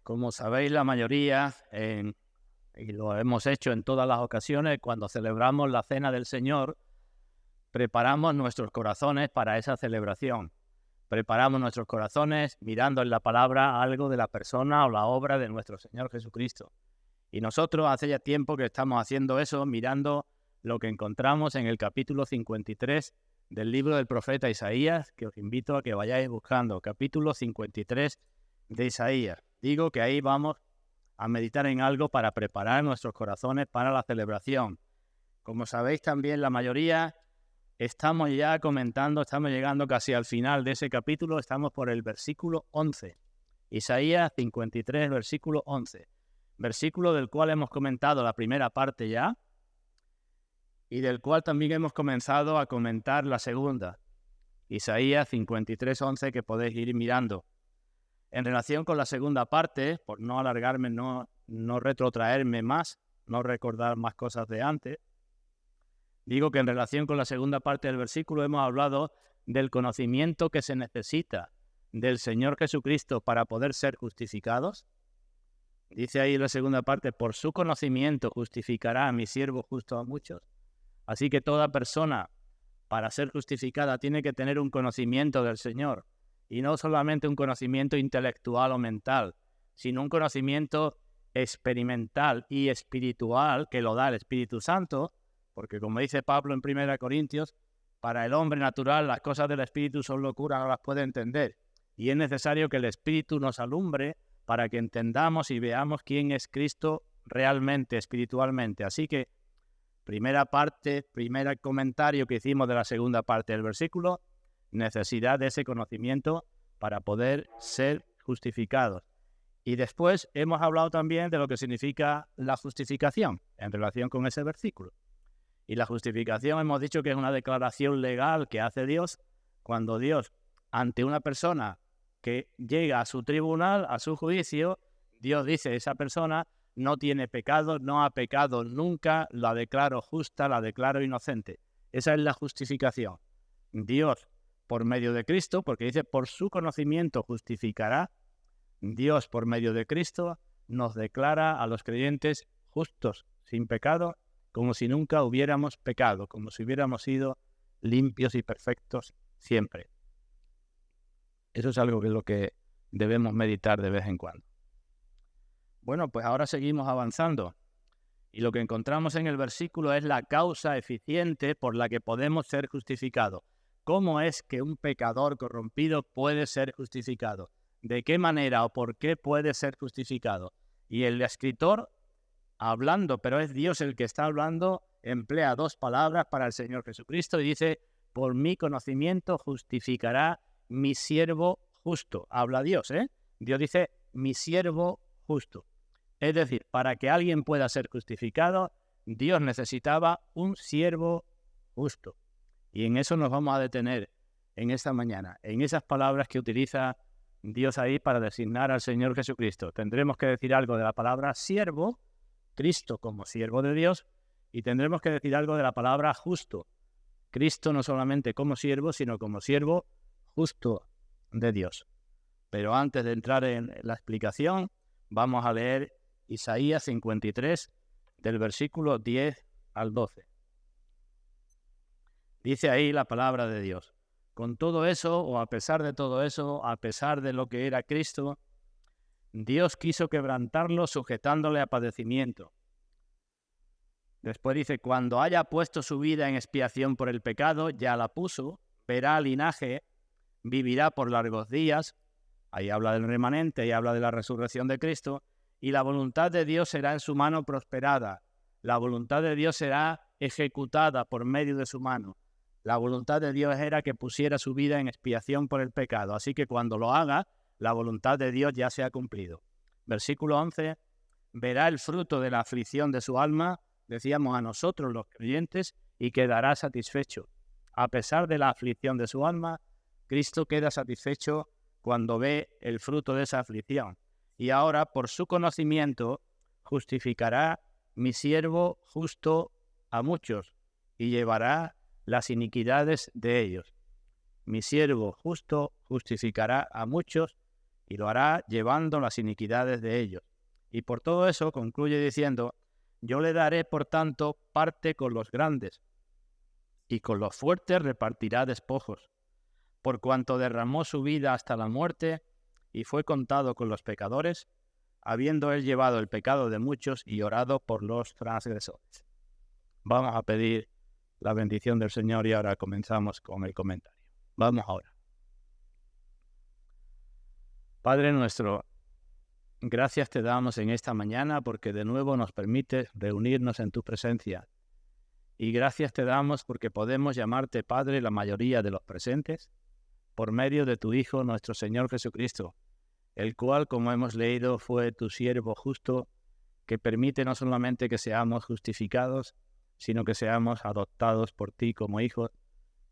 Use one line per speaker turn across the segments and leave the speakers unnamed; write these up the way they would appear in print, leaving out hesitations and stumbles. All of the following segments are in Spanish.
Como sabéis, la mayoría, y lo hemos hecho en todas las ocasiones, cuando celebramos la Cena del Señor, preparamos nuestros corazones para esa celebración. Preparamos nuestros corazones mirando en la palabra algo de la persona o la obra de nuestro Señor Jesucristo. Y nosotros hace ya tiempo que estamos haciendo eso, mirando lo que encontramos en el capítulo 53 del libro del profeta Isaías, que os invito a que vayáis buscando. Capítulo 53 de Isaías. Digo que ahí vamos a meditar en algo para preparar nuestros corazones para la celebración. Como sabéis también, la mayoría estamos ya comentando, estamos llegando casi al final de ese capítulo, estamos por el versículo 11. Isaías 53, versículo 11. Versículo del cual hemos comentado la primera parte ya y del cual también hemos comenzado a comentar la segunda. Isaías 53, 11, que podéis ir mirando. En relación con la segunda parte, por no alargarme, no retrotraerme más, no recordar más cosas de antes, digo que en relación con la segunda parte del versículo hemos hablado del conocimiento que se necesita del Señor Jesucristo para poder ser justificados. Dice ahí en la segunda parte, por su conocimiento justificará a mi siervo justo a muchos. Así que toda persona para ser justificada tiene que tener un conocimiento del Señor. Y no solamente un conocimiento intelectual o mental, sino un conocimiento experimental y espiritual que lo da el Espíritu Santo, porque como dice Pablo en 1 Corintios, para el hombre natural las cosas del Espíritu son locura, no las puede entender. Y es necesario que el Espíritu nos alumbre para que entendamos y veamos quién es Cristo realmente, espiritualmente. Así que, primera parte, primer comentario que hicimos de la segunda parte del versículo, necesidad de ese conocimiento para poder ser justificados. Y después hemos hablado también de lo que significa la justificación en relación con ese versículo. Y la justificación hemos dicho que es una declaración legal que hace Dios cuando Dios, ante una persona que llega a su tribunal, a su juicio, Dios dice, esa persona no tiene pecado, no ha pecado nunca, la declaro justa, la declaro inocente. Esa es la justificación. Dios, por medio de Cristo, porque dice, por su conocimiento justificará, Dios, por medio de Cristo, nos declara a los creyentes justos, sin pecado, como si nunca hubiéramos pecado, como si hubiéramos sido limpios y perfectos siempre. Eso es algo que es lo que debemos meditar de vez en cuando. Bueno, pues ahora seguimos avanzando. Y lo que encontramos en el versículo es la causa eficiente por la que podemos ser justificados. ¿Cómo es que un pecador corrompido puede ser justificado? ¿De qué manera o por qué puede ser justificado? Y el escritor, hablando, pero es Dios el que está hablando, emplea dos palabras para el Señor Jesucristo y dice, por mi conocimiento justificará mi siervo justo. Habla Dios, ¿eh? Dios dice, mi siervo justo. Es decir, para que alguien pueda ser justificado, Dios necesitaba un siervo justo. Y en eso nos vamos a detener en esta mañana, en esas palabras que utiliza Dios ahí para designar al Señor Jesucristo. Tendremos que decir algo de la palabra siervo, Cristo como siervo de Dios, y tendremos que decir algo de la palabra justo. Cristo no solamente como siervo, sino como siervo justo de Dios. Pero antes de entrar en la explicación, vamos a leer Isaías 53, del versículo 10 al 12. Dice ahí la palabra de Dios. Con todo eso, o a pesar de todo eso, a pesar de lo que era Cristo, Dios quiso quebrantarlo sujetándole a padecimiento. Después dice, cuando haya puesto su vida en expiación por el pecado, ya la puso, verá linaje, vivirá por largos días. Ahí habla del remanente, ahí habla de la resurrección de Cristo, y la voluntad de Dios será en su mano prosperada. La voluntad de Dios será ejecutada por medio de su mano. La voluntad de Dios era que pusiera su vida en expiación por el pecado. Así que cuando lo haga, la voluntad de Dios ya se ha cumplido. Versículo 11, verá el fruto de la aflicción de su alma, decíamos a nosotros los creyentes, y quedará satisfecho. A pesar de la aflicción de su alma, Cristo queda satisfecho cuando ve el fruto de esa aflicción. Y ahora, por su conocimiento, justificará mi siervo justo a muchos y llevará las iniquidades de ellos. Mi siervo justo justificará a muchos y lo hará llevando las iniquidades de ellos. Y por todo eso concluye diciendo: yo le daré, por tanto, parte con los grandes, y con los fuertes repartirá despojos, por cuanto derramó su vida hasta la muerte, y fue contado con los pecadores, habiendo él llevado el pecado de muchos y orado por los transgresores. Vamos a pedir la bendición del Señor y ahora comenzamos con el comentario. Vamos ahora. Padre nuestro, gracias te damos en esta mañana porque de nuevo nos permites reunirnos en tu presencia. Y gracias te damos porque podemos llamarte Padre la mayoría de los presentes por medio de tu Hijo, nuestro Señor Jesucristo, el cual, como hemos leído, fue tu siervo justo, que permite no solamente que seamos justificados, sino que seamos adoptados por ti como hijos,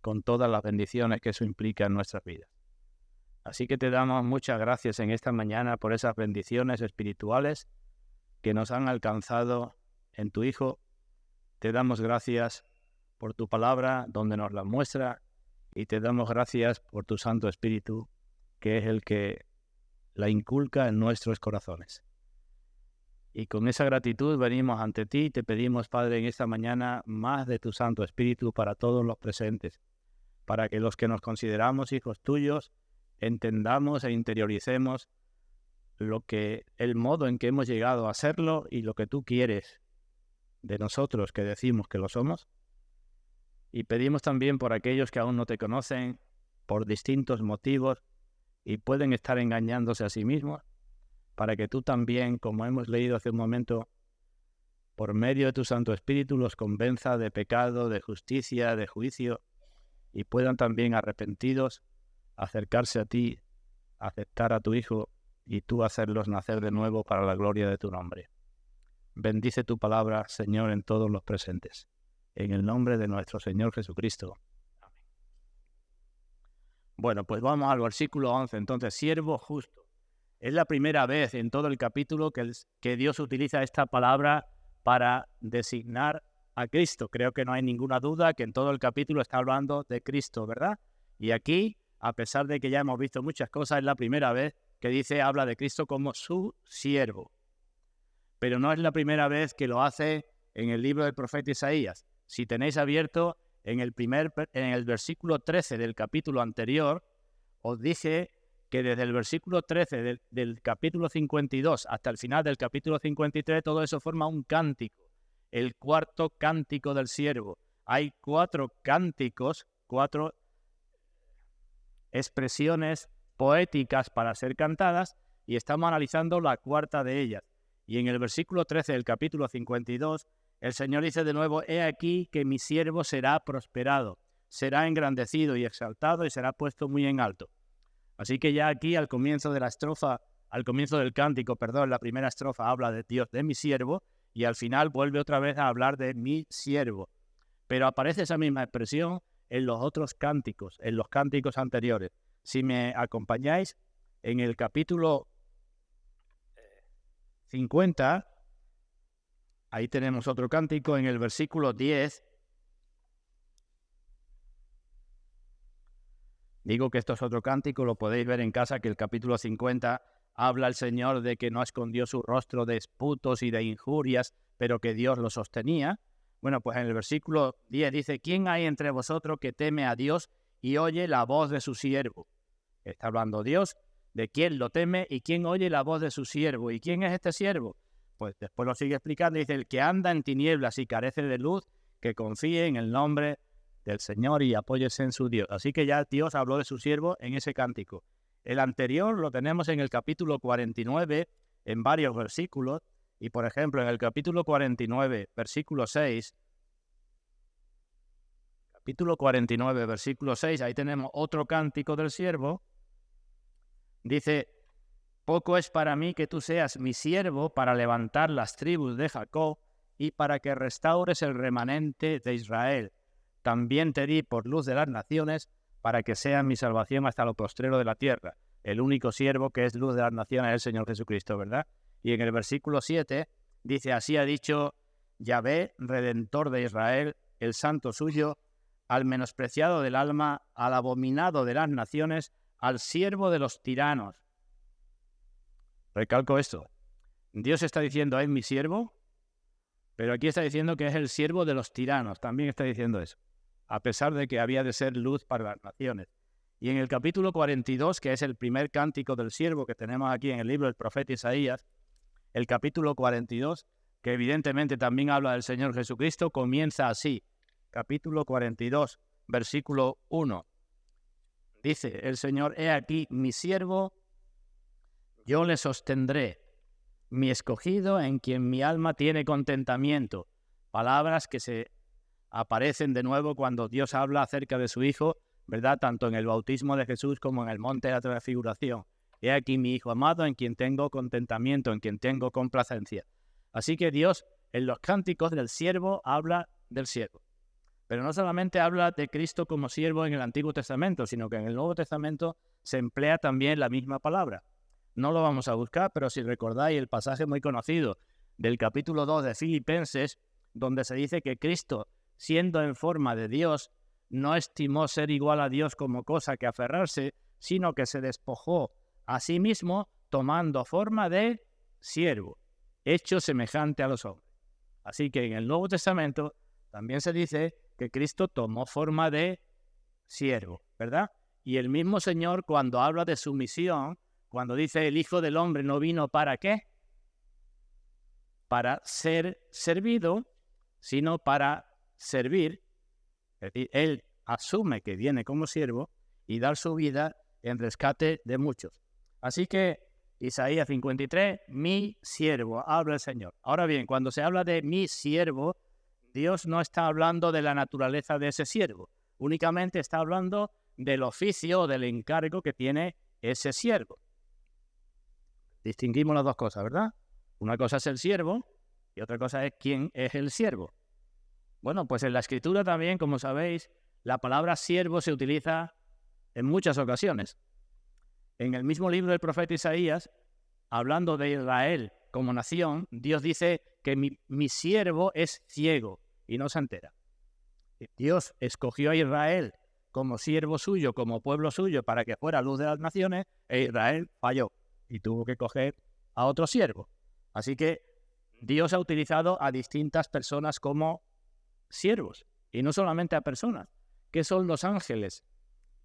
con todas las bendiciones que eso implica en nuestras vidas. Así que te damos muchas gracias en esta mañana por esas bendiciones espirituales que nos han alcanzado en tu Hijo. Te damos gracias por tu palabra, donde nos la muestra, y te damos gracias por tu Santo Espíritu, que es el que la inculca en nuestros corazones. Y con esa gratitud venimos ante ti y te pedimos, Padre, en esta mañana más de tu Santo Espíritu para todos los presentes, para que los que nos consideramos hijos tuyos entendamos e interioricemos el modo en que hemos llegado a serlo y lo que tú quieres de nosotros que decimos que lo somos. Y pedimos también por aquellos que aún no te conocen por distintos motivos y pueden estar engañándose a sí mismos, para que tú también, como hemos leído hace un momento, por medio de tu Santo Espíritu los convenza de pecado, de justicia, de juicio, y puedan también arrepentidos acercarse a ti, aceptar a tu Hijo y tú hacerlos nacer de nuevo para la gloria de tu nombre. Bendice tu palabra, Señor, en todos los presentes. En el nombre de nuestro Señor Jesucristo. Amén. Bueno, pues vamos al versículo 11. Entonces, siervo justo. Es la primera vez en todo el capítulo que Dios utiliza esta palabra para designar a Cristo. Creo que no hay ninguna duda que en todo el capítulo está hablando de Cristo, ¿verdad? Y aquí, a pesar de que ya hemos visto muchas cosas, es la primera vez que habla de Cristo como su siervo. Pero no es la primera vez que lo hace en el libro del profeta Isaías. Si tenéis abierto en el versículo 13 del capítulo anterior, os dice que desde el versículo 13 del capítulo 52 hasta el final del capítulo 53, todo eso forma un cántico, el cuarto cántico del siervo. Hay 4 cánticos, 4 expresiones poéticas para ser cantadas, y estamos analizando la cuarta de ellas. Y en el versículo 13 del capítulo 52, el Señor dice de nuevo: he aquí que mi siervo será prosperado, será engrandecido y exaltado y será puesto muy en alto. Así que ya aquí al comienzo del cántico, la primera estrofa habla de Dios, de mi siervo, y al final vuelve otra vez a hablar de mi siervo. Pero aparece esa misma expresión en los otros cánticos, en los cánticos anteriores. Si me acompañáis, en el capítulo 50, ahí tenemos otro cántico, en el versículo 10. Digo que esto es otro cántico, lo podéis ver en casa, que el capítulo 50 habla el Señor de que no escondió su rostro de disputos y de injurias, pero que Dios lo sostenía. Bueno, pues en el versículo 10 dice: ¿quién hay entre vosotros que teme a Dios y oye la voz de su siervo? Está hablando Dios de quién lo teme y quién oye la voz de su siervo. ¿Y quién es este siervo? Pues después lo sigue explicando, dice: el que anda en tinieblas y carece de luz, que confíe en el nombre del Señor y apóyese en su Dios. Así que ya Dios habló de su siervo en ese cántico. El anterior lo tenemos en el capítulo 49, en varios versículos, y por ejemplo en el capítulo 49, versículo 6, ahí tenemos otro cántico del siervo. Dice: poco es para mí que tú seas mi siervo para levantar las tribus de Jacob y para que restaures el remanente de Israel. También te di por luz de las naciones para que sea mi salvación hasta lo postrero de la tierra. El único siervo que es luz de las naciones es el Señor Jesucristo, ¿verdad? Y en el versículo 7 dice: así ha dicho Yahvé, Redentor de Israel, el santo suyo, al menospreciado del alma, al abominado de las naciones, al siervo de los tiranos. Recalco esto. Dios está diciendo, es mi siervo, pero aquí está diciendo que es el siervo de los tiranos. También está diciendo eso, a pesar de que había de ser luz para las naciones. Y en el capítulo 42, que es el primer cántico del siervo que tenemos aquí en el libro del profeta Isaías, el capítulo 42, que evidentemente también habla del Señor Jesucristo, comienza así. Capítulo 42, versículo 1. Dice el Señor, he aquí mi siervo, yo le sostendré, mi escogido en quien mi alma tiene contentamiento. Palabras que se aparecen de nuevo cuando Dios habla acerca de su Hijo, ¿verdad? Tanto en el bautismo de Jesús como en el monte de la transfiguración. He aquí mi Hijo amado en quien tengo contentamiento, en quien tengo complacencia. Así que Dios en los cánticos del siervo habla del siervo. Pero no solamente habla de Cristo como siervo en el Antiguo Testamento, sino que en el Nuevo Testamento se emplea también la misma palabra. No lo vamos a buscar, pero si recordáis el pasaje muy conocido del capítulo 2 de Filipenses, donde se dice que Cristo, siendo en forma de Dios, no estimó ser igual a Dios como cosa que aferrarse, sino que se despojó a sí mismo tomando forma de siervo, hecho semejante a los hombres. Así que en el Nuevo Testamento también se dice que Cristo tomó forma de siervo, ¿verdad? Y el mismo Señor, cuando habla de su misión, cuando dice el Hijo del Hombre no vino ¿para qué? Para ser servido, sino para servir. Es decir, Él asume que viene como siervo y dar su vida en rescate de muchos. Así que Isaías 53, mi siervo, habla el Señor. Ahora bien, cuando se habla de mi siervo, Dios no está hablando de la naturaleza de ese siervo, únicamente está hablando del oficio o del encargo que tiene ese siervo. Distinguimos las dos cosas, ¿verdad? Una cosa es el siervo y otra cosa es quién es el siervo. Bueno, pues en la Escritura también, como sabéis, la palabra siervo se utiliza en muchas ocasiones. En el mismo libro del profeta Isaías, hablando de Israel como nación, Dios dice que mi siervo es ciego y no se entera. Dios escogió a Israel como siervo suyo, como pueblo suyo, para que fuera luz de las naciones, e Israel falló y tuvo que coger a otro siervo. Así que Dios ha utilizado a distintas personas como siervos, y no solamente a personas. ¿Qué son los ángeles?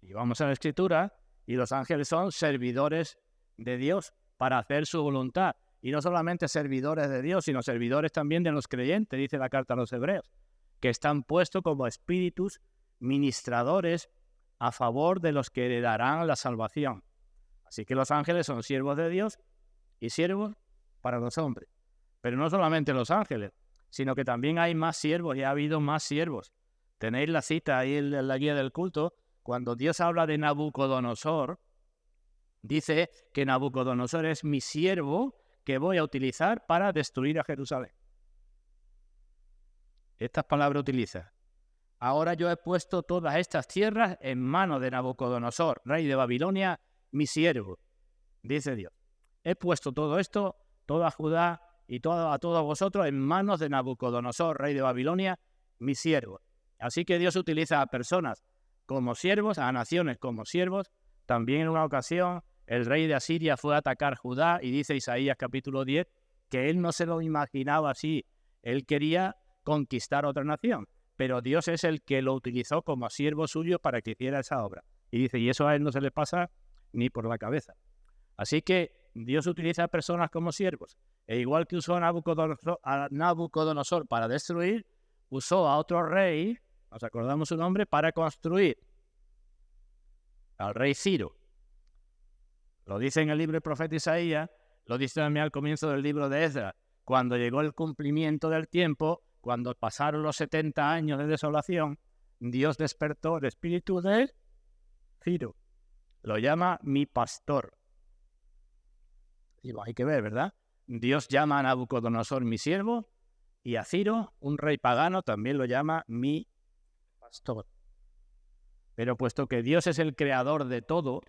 Y vamos a la Escritura, y los ángeles son servidores de Dios para hacer su voluntad. Y no solamente servidores de Dios, sino servidores también de los creyentes, dice la carta a los Hebreos, que están puestos como espíritus ministradores a favor de los que heredarán la salvación. Así que los ángeles son siervos de Dios y siervos para los hombres. Pero no solamente los ángeles, sino que también hay más siervos y ha habido más siervos. Tenéis la cita ahí en la guía del culto, cuando Dios habla de Nabucodonosor, dice que Nabucodonosor es mi siervo que voy a utilizar para destruir a Jerusalén. Estas palabras utiliza. Ahora yo he puesto todas estas tierras en manos de Nabucodonosor, rey de Babilonia, mi siervo, dice Dios. He puesto todo esto, toda Judá y a todos vosotros en manos de Nabucodonosor, rey de Babilonia, mi siervo. Así que Dios utiliza a personas como siervos, a naciones como siervos. También en una ocasión el rey de Asiria fue a atacar Judá y dice Isaías capítulo 10 que él no se lo imaginaba así. Él quería conquistar otra nación, pero Dios es el que lo utilizó como siervo suyo para que hiciera esa obra. Y dice, y eso a él no se le pasa ni por la cabeza. Así que Dios utiliza a personas como siervos. E igual que usó a Nabucodonosor para destruir, usó a otro rey, nos acordamos su nombre, para construir. Al rey Ciro. Lo dice en el libro del profeta Isaías, lo dice también al comienzo del libro de Esdras. Cuando llegó el cumplimiento del tiempo, cuando pasaron los 70 años de desolación, Dios despertó el espíritu de Ciro. Lo llama mi pastor. Y hay que ver, ¿verdad? Dios llama a Nabucodonosor mi siervo y a Ciro, un rey pagano, también lo llama mi pastor. Pero puesto que Dios es el creador de todo,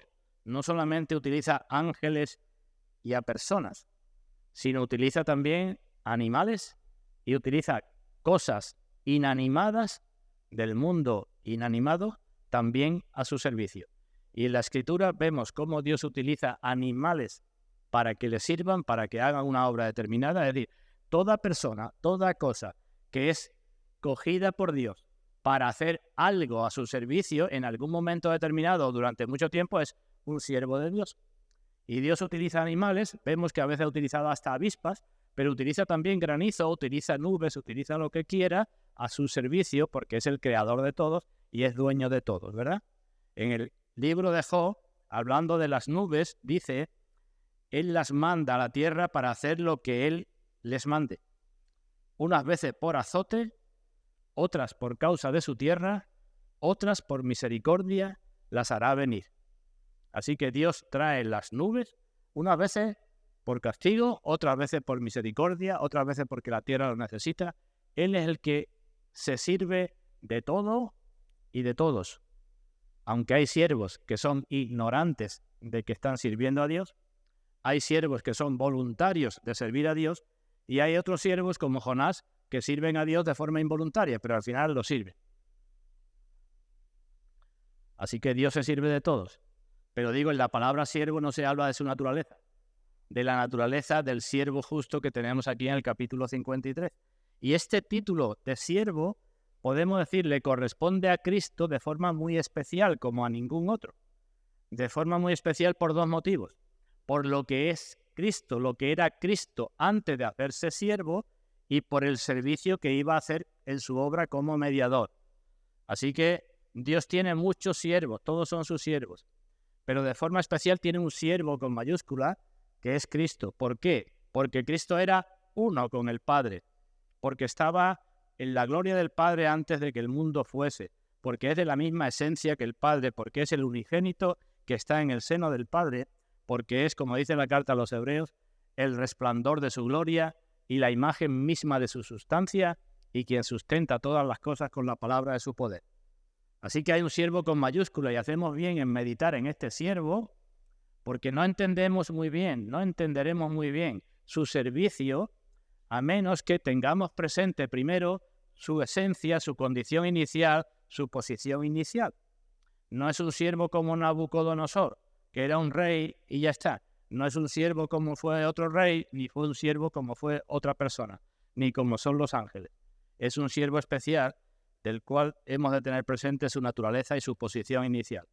no solamente utiliza ángeles y a personas, sino utiliza también animales y utiliza cosas inanimadas del mundo inanimado también a su servicio. Y en la Escritura vemos cómo Dios utiliza animales para que le sirvan, para que hagan una obra determinada. Es decir, toda persona, toda cosa que es cogida por Dios para hacer algo a su servicio en algún momento determinado o durante mucho tiempo es un siervo de Dios. Y Dios utiliza animales, vemos que a veces ha utilizado hasta avispas, pero utiliza también granizo, utiliza nubes, utiliza lo que quiera a su servicio porque es el creador de todos y es dueño de todos, ¿verdad? En el libro de Job, hablando de las nubes, dice, Él las manda a la tierra para hacer lo que Él les mande. Unas veces por azote, otras por causa de su tierra, otras por misericordia las hará venir. Así que Dios trae las nubes, unas veces por castigo, otras veces por misericordia, otras veces porque la tierra lo necesita. Él es el que se sirve de todo y de todos. Aunque hay siervos que son ignorantes de que están sirviendo a Dios, hay siervos que son voluntarios de servir a Dios y hay otros siervos como Jonás que sirven a Dios de forma involuntaria, pero al final lo sirven. Así que Dios se sirve de todos. Pero digo, en la palabra siervo no se habla de su naturaleza, de la naturaleza del siervo justo que tenemos aquí en el capítulo 53. Y este título de siervo, podemos decir, le corresponde a Cristo de forma muy especial, como a ningún otro. De forma muy especial por dos motivos. Por lo que es Cristo, lo que era Cristo antes de hacerse siervo, y por el servicio que iba a hacer en su obra como mediador. Así que Dios tiene muchos siervos, todos son sus siervos. Pero de forma especial tiene un siervo con mayúscula, que es Cristo. ¿Por qué? Porque Cristo era uno con el Padre, porque estaba en la gloria del Padre antes de que el mundo fuese, porque es de la misma esencia que el Padre, porque es el unigénito que está en el seno del Padre, porque es, como dice la carta a los Hebreos, el resplandor de su gloria y la imagen misma de su sustancia, y quien sustenta todas las cosas con la palabra de su poder. Así que hay un siervo con mayúscula y hacemos bien en meditar en este siervo porque no entenderemos muy bien su servicio a menos que tengamos presente primero su esencia, su condición inicial, su posición inicial. No es un siervo como Nabucodonosor, que era un rey y ya está. No es un siervo como fue otro rey, ni fue un siervo como fue otra persona, ni como son los ángeles. Es un siervo especial del cual hemos de tener presente su naturaleza y su posición inicial.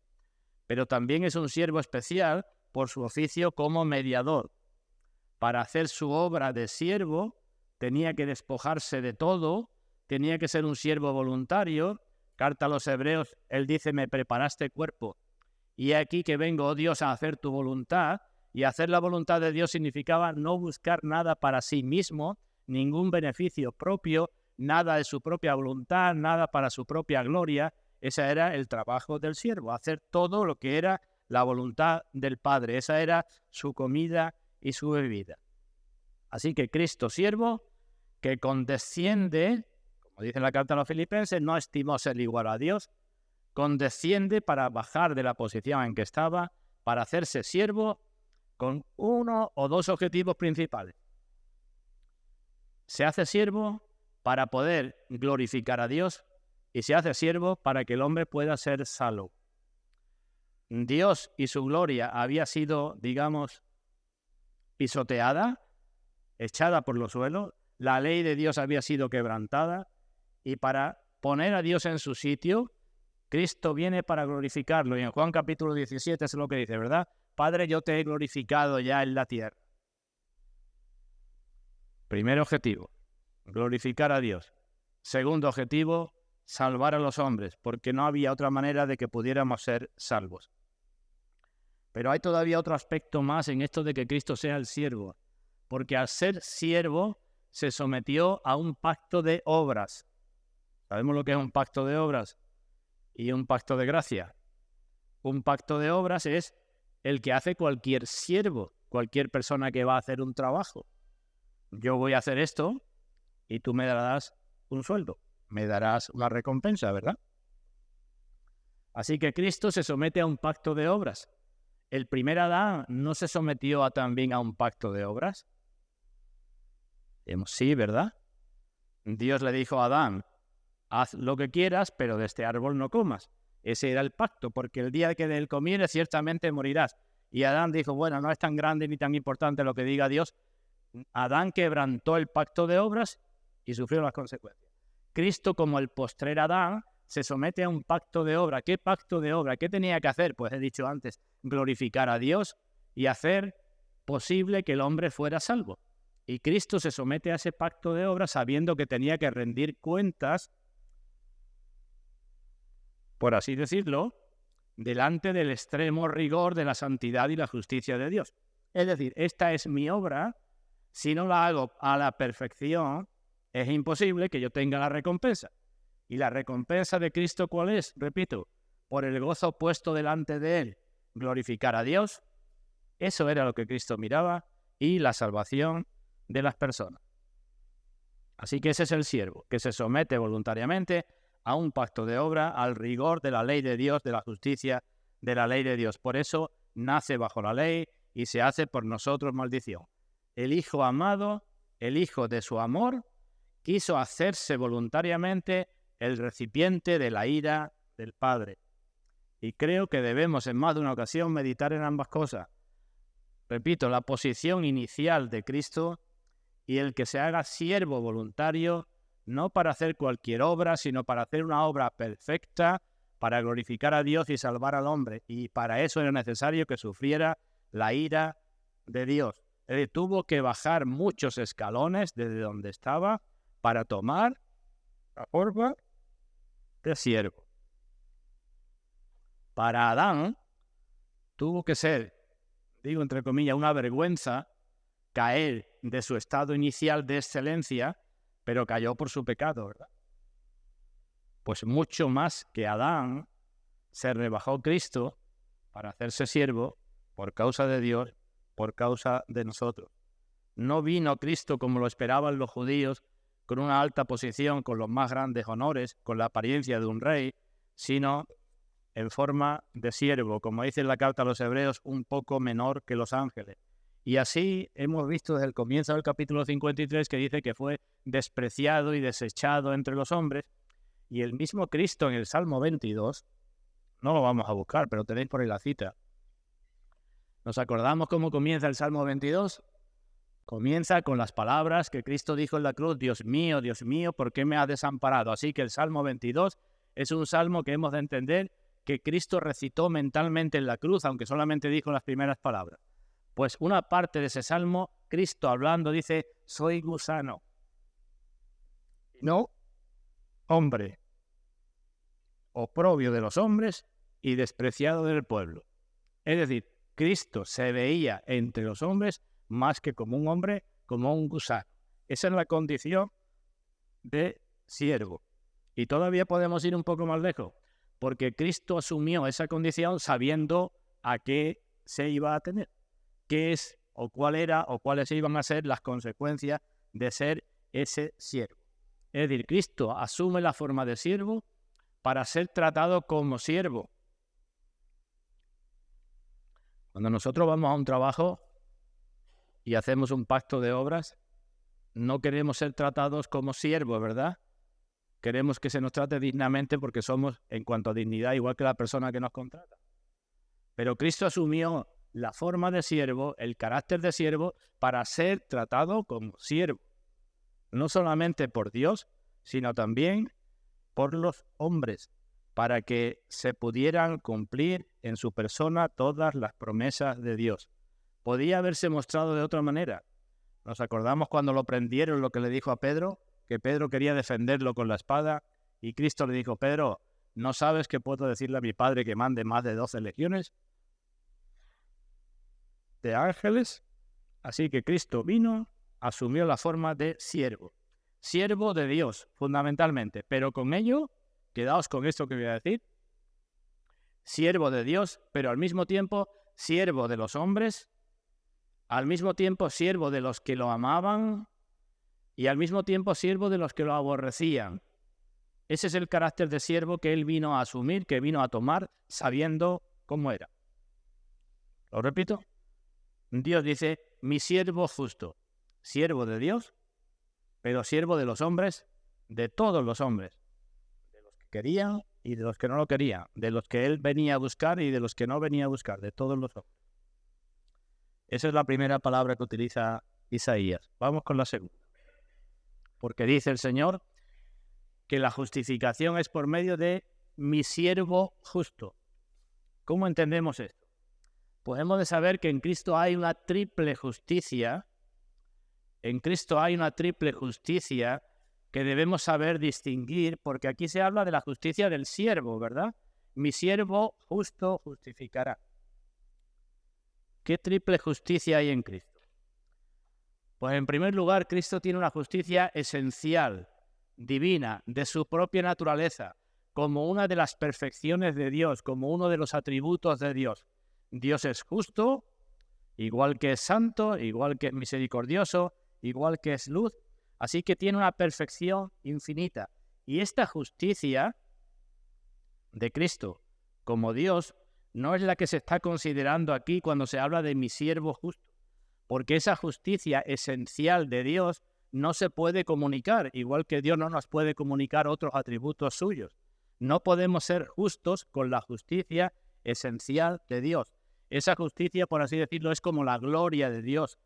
Pero también es un siervo especial por su oficio como mediador. Para hacer su obra de siervo tenía que despojarse de todo, tenía que ser un siervo voluntario. Carta a los Hebreos, él dice, me preparaste cuerpo, y aquí que vengo, oh Dios, a hacer tu voluntad. Y hacer la voluntad de Dios significaba no buscar nada para sí mismo, ningún beneficio propio, nada de su propia voluntad, nada para su propia gloria. Ese era el trabajo del siervo, hacer todo lo que era la voluntad del Padre. Esa era su comida y su bebida. Así que Cristo, siervo, que condesciende, como dice la carta a los Filipenses, no estimó ser igual a Dios, condesciende para bajar de la posición en que estaba, para hacerse siervo con uno o dos objetivos principales. Se hace siervo para poder glorificar a Dios y se hace siervo para que el hombre pueda ser salvo. Dios y su gloria había sido, digamos, pisoteada, echada por los suelos, la ley de Dios había sido quebrantada y para poner a Dios en su sitio, Cristo viene para glorificarlo. Y en Juan capítulo 17 es lo que dice, ¿verdad? Padre, yo te he glorificado ya en la tierra. Primer objetivo, glorificar a Dios. Segundo objetivo, salvar a los hombres, porque no había otra manera de que pudiéramos ser salvos. Pero hay todavía otro aspecto más en esto de que Cristo sea el siervo, porque al ser siervo se sometió a un pacto de obras. ¿Sabemos lo que es un pacto de obras? Y un pacto de gracia. Un pacto de obras es el que hace cualquier siervo, cualquier persona que va a hacer un trabajo. Yo voy a hacer esto y tú me darás un sueldo, me darás una recompensa, ¿verdad? Así que Cristo se somete a un pacto de obras. ¿El primer Adán no se sometió también a un pacto de obras? Sí, ¿verdad? Dios le dijo a Adán, haz lo que quieras, pero de este árbol no comas. Ese era el pacto, porque el día que de él comieres ciertamente morirás. Y Adán dijo, bueno, no es tan grande ni tan importante lo que diga Dios. Adán quebrantó el pacto de obras y sufrió las consecuencias. Cristo, como el postrer Adán, se somete a un pacto de obra. ¿Qué pacto de obra? ¿Qué tenía que hacer? Pues he dicho antes, glorificar a Dios y hacer posible que el hombre fuera salvo. Y Cristo se somete a ese pacto de obra sabiendo que tenía que rendir cuentas, por así decirlo, delante del extremo rigor de la santidad y la justicia de Dios. Es decir, esta es mi obra, si no la hago a la perfección, es imposible que yo tenga la recompensa. ¿Y la recompensa de Cristo cuál es? Repito, por el gozo puesto delante de Él, glorificar a Dios. Eso era lo que Cristo miraba, y la salvación de las personas. Así que ese es el siervo, que se somete voluntariamente a un pacto de obra, al rigor de la ley de Dios, de la justicia de la ley de Dios. Por eso nace bajo la ley y se hace por nosotros maldición. El Hijo amado, el Hijo de su amor, quiso hacerse voluntariamente el recipiente de la ira del Padre. Y creo que debemos en más de una ocasión meditar en ambas cosas. Repito, la posición inicial de Cristo y el que se haga siervo voluntario, no para hacer cualquier obra, sino para hacer una obra perfecta, para glorificar a Dios y salvar al hombre. Y para eso era necesario que sufriera la ira de Dios. Él tuvo que bajar muchos escalones desde donde estaba para tomar la forma de siervo. Para Adán tuvo que ser, digo entre comillas, una vergüenza caer de su estado inicial de excelencia, pero cayó por su pecado, ¿verdad? Pues mucho más que Adán se rebajó Cristo para hacerse siervo por causa de Dios, por causa de nosotros. No vino Cristo como lo esperaban los judíos, con una alta posición, con los más grandes honores, con la apariencia de un rey, sino en forma de siervo, como dice en la carta a los Hebreos, un poco menor que los ángeles. Y así hemos visto desde el comienzo del capítulo 53 que dice que fue despreciado y desechado entre los hombres. Y el mismo Cristo en el Salmo 22, no lo vamos a buscar, pero tenéis por ahí la cita. ¿Nos acordamos cómo comienza el Salmo 22? Comienza con las palabras que Cristo dijo en la cruz: Dios mío, ¿por qué me has desamparado? Así que el Salmo 22 es un salmo que hemos de entender que Cristo recitó mentalmente en la cruz, aunque solamente dijo las primeras palabras. Pues una parte de ese salmo, Cristo hablando dice: soy gusano, no hombre, oprobio de los hombres y despreciado del pueblo. Es decir, Cristo se veía entre los hombres más que como un hombre, como un gusano. Esa es la condición de siervo. Y todavía podemos ir un poco más lejos, porque Cristo asumió esa condición sabiendo a qué se iba a tener, qué es o cuál era o cuáles iban a ser las consecuencias de ser ese siervo. Es decir, Cristo asume la forma de siervo para ser tratado como siervo. Cuando nosotros vamos a un trabajo y hacemos un pacto de obras, no queremos ser tratados como siervos, ¿verdad? Queremos que se nos trate dignamente porque somos, en cuanto a dignidad, igual que la persona que nos contrata. Pero Cristo asumió la forma de siervo, el carácter de siervo, para ser tratado como siervo. No solamente por Dios, sino también por los hombres, para que se pudieran cumplir en su persona todas las promesas de Dios. Podía haberse mostrado de otra manera. Nos acordamos cuando lo prendieron, lo que le dijo a Pedro, que Pedro quería defenderlo con la espada, y Cristo le dijo: Pedro, ¿no sabes que puedo decirle a mi Padre que mande más de 12 legiones de ángeles? Así que Cristo vino, asumió la forma de siervo. Siervo de Dios, fundamentalmente. Pero con ello, quedaos con esto que voy a decir. Siervo de Dios, pero al mismo tiempo siervo de los hombres, al mismo tiempo siervo de los que lo amaban y al mismo tiempo siervo de los que lo aborrecían. Ese es el carácter de siervo que él vino a asumir, que vino a tomar, sabiendo cómo era. Lo repito. Dios dice: mi siervo justo, siervo de Dios, pero siervo de los hombres, de todos los hombres, de los que querían y de los que no lo querían, de los que él venía a buscar y de los que no venía a buscar, de todos los hombres. Esa es la primera palabra que utiliza Isaías. Vamos con la segunda. Porque dice el Señor que la justificación es por medio de mi siervo justo. ¿Cómo entendemos esto? Pues hemos de saber que en Cristo hay una triple justicia. En Cristo hay una triple justicia que debemos saber distinguir, porque aquí se habla de la justicia del siervo, ¿verdad? Mi siervo justo justificará. ¿Qué triple justicia hay en Cristo? Pues en primer lugar, Cristo tiene una justicia esencial, divina, de su propia naturaleza, como una de las perfecciones de Dios, como uno de los atributos de Dios. Dios es justo, igual que es santo, igual que es misericordioso, igual que es luz, así que tiene una perfección infinita. Y esta justicia de Cristo como Dios no es la que se está considerando aquí cuando se habla de mi siervo justo, porque esa justicia esencial de Dios no se puede comunicar, igual que Dios no nos puede comunicar otros atributos suyos. No podemos ser justos con la justicia esencial de Dios. Esa justicia, por así decirlo, es como la gloria de Dios.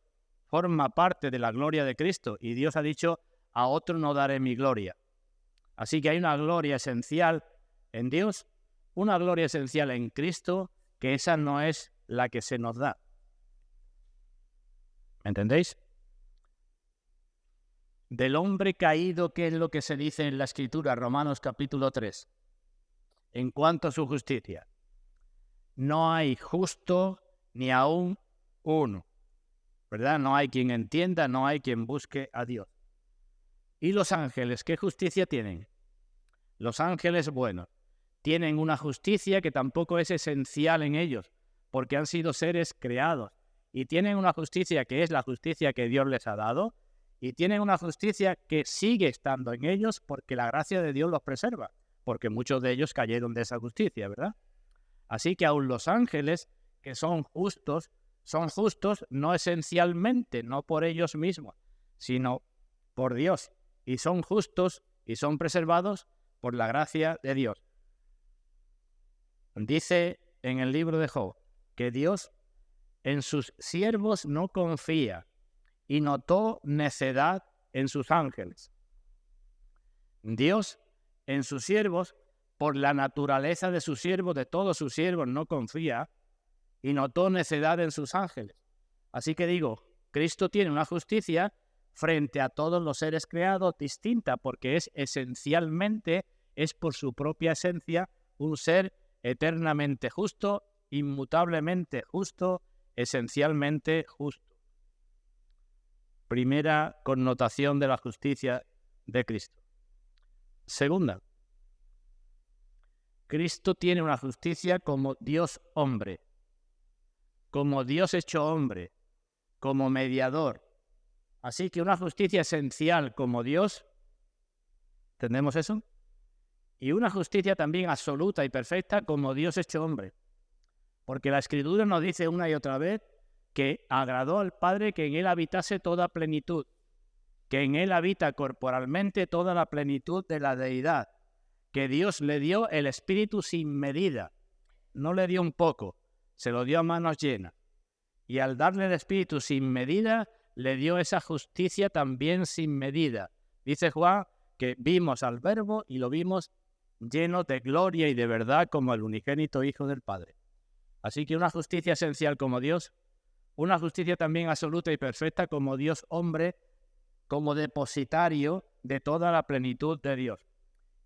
Forma parte de la gloria de Cristo y Dios ha dicho, a otro no daré mi gloria. Así que hay una gloria esencial en Dios, una gloria esencial en Cristo, que esa no es la que se nos da. ¿Me entendéis? Del hombre caído, ¿qué es lo que se dice en la Escritura? Romanos capítulo 3. En cuanto a su justicia. No hay justo ni aún uno, ¿verdad? No hay quien entienda, no hay quien busque a Dios. ¿Y los ángeles qué justicia tienen? Los ángeles, bueno, tienen una justicia que tampoco es esencial en ellos, porque han sido seres creados. Y tienen una justicia que es la justicia que Dios les ha dado, y tienen una justicia que sigue estando en ellos porque la gracia de Dios los preserva, porque muchos de ellos cayeron de esa justicia, ¿verdad? Así que aún los ángeles, que son justos no esencialmente, no por ellos mismos, sino por Dios. Y son justos y son preservados por la gracia de Dios. Dice en el libro de Job que Dios en sus siervos no confía y notó necedad en sus ángeles. Dios en sus siervos, por la naturaleza de sus siervos, de todos sus siervos, no confía y notó necedad en sus ángeles. Así que digo, Cristo tiene una justicia frente a todos los seres creados distinta, porque es esencialmente, es por su propia esencia, un ser eternamente justo, inmutablemente justo, esencialmente justo. Primera connotación de la justicia de Cristo. Segunda, Cristo tiene una justicia como Dios hombre, como Dios hecho hombre, como mediador. Así que una justicia esencial como Dios, ¿entendemos eso? Y una justicia también absoluta y perfecta como Dios hecho hombre. Porque la Escritura nos dice una y otra vez que agradó al Padre que en Él habitase toda plenitud, que en Él habita corporalmente toda la plenitud de la deidad, que Dios le dio el Espíritu sin medida, no le dio un poco, se lo dio a manos llenas. Y al darle el Espíritu sin medida, le dio esa justicia también sin medida. Dice Juan que vimos al Verbo y lo vimos lleno de gloria y de verdad como el unigénito Hijo del Padre. Así que una justicia esencial como Dios, una justicia también absoluta y perfecta como Dios hombre, como depositario de toda la plenitud de Dios.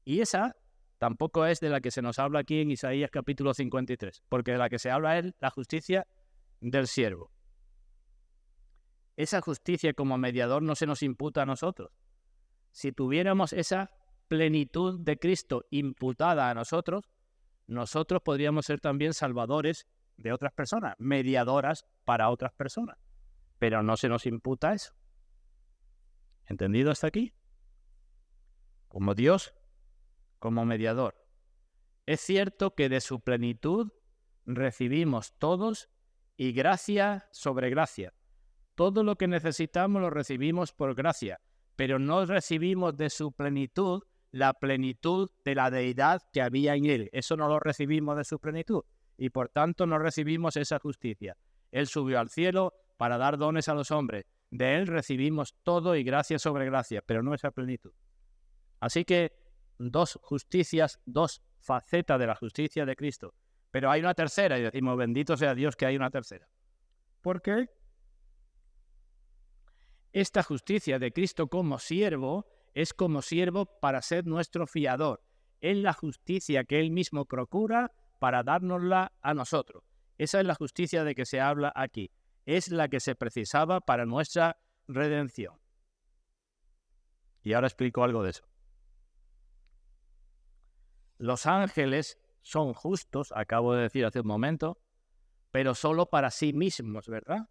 Y esa tampoco es de la que se nos habla aquí en Isaías capítulo 53, porque de la que se habla es la justicia del siervo. Esa justicia como mediador no se nos imputa a nosotros. Si tuviéramos esa plenitud de Cristo imputada a nosotros, nosotros podríamos ser también salvadores de otras personas, mediadoras para otras personas. Pero no se nos imputa eso. ¿Entendido hasta aquí? Como Dios, como mediador. Es cierto que de su plenitud recibimos todos y gracia sobre gracia. Todo lo que necesitamos lo recibimos por gracia, pero no recibimos de su plenitud la plenitud de la deidad que había en Él. Eso no lo recibimos de su plenitud y por tanto no recibimos esa justicia. Él subió al cielo, para dar dones a los hombres. De Él recibimos todo y gracia sobre gracia, pero no esa plenitud. Así que dos justicias, dos facetas de la justicia de Cristo. Pero hay una tercera y decimos, bendito sea Dios que hay una tercera. ¿Por qué? Esta justicia de Cristo como siervo es como siervo para ser nuestro fiador. Es la justicia que Él mismo procura para dárnosla a nosotros. Esa es la justicia de que se habla aquí. Es la que se precisaba para nuestra redención. Y ahora explico algo de eso. Los ángeles son justos, acabo de decir hace un momento, pero solo para sí mismos, ¿verdad?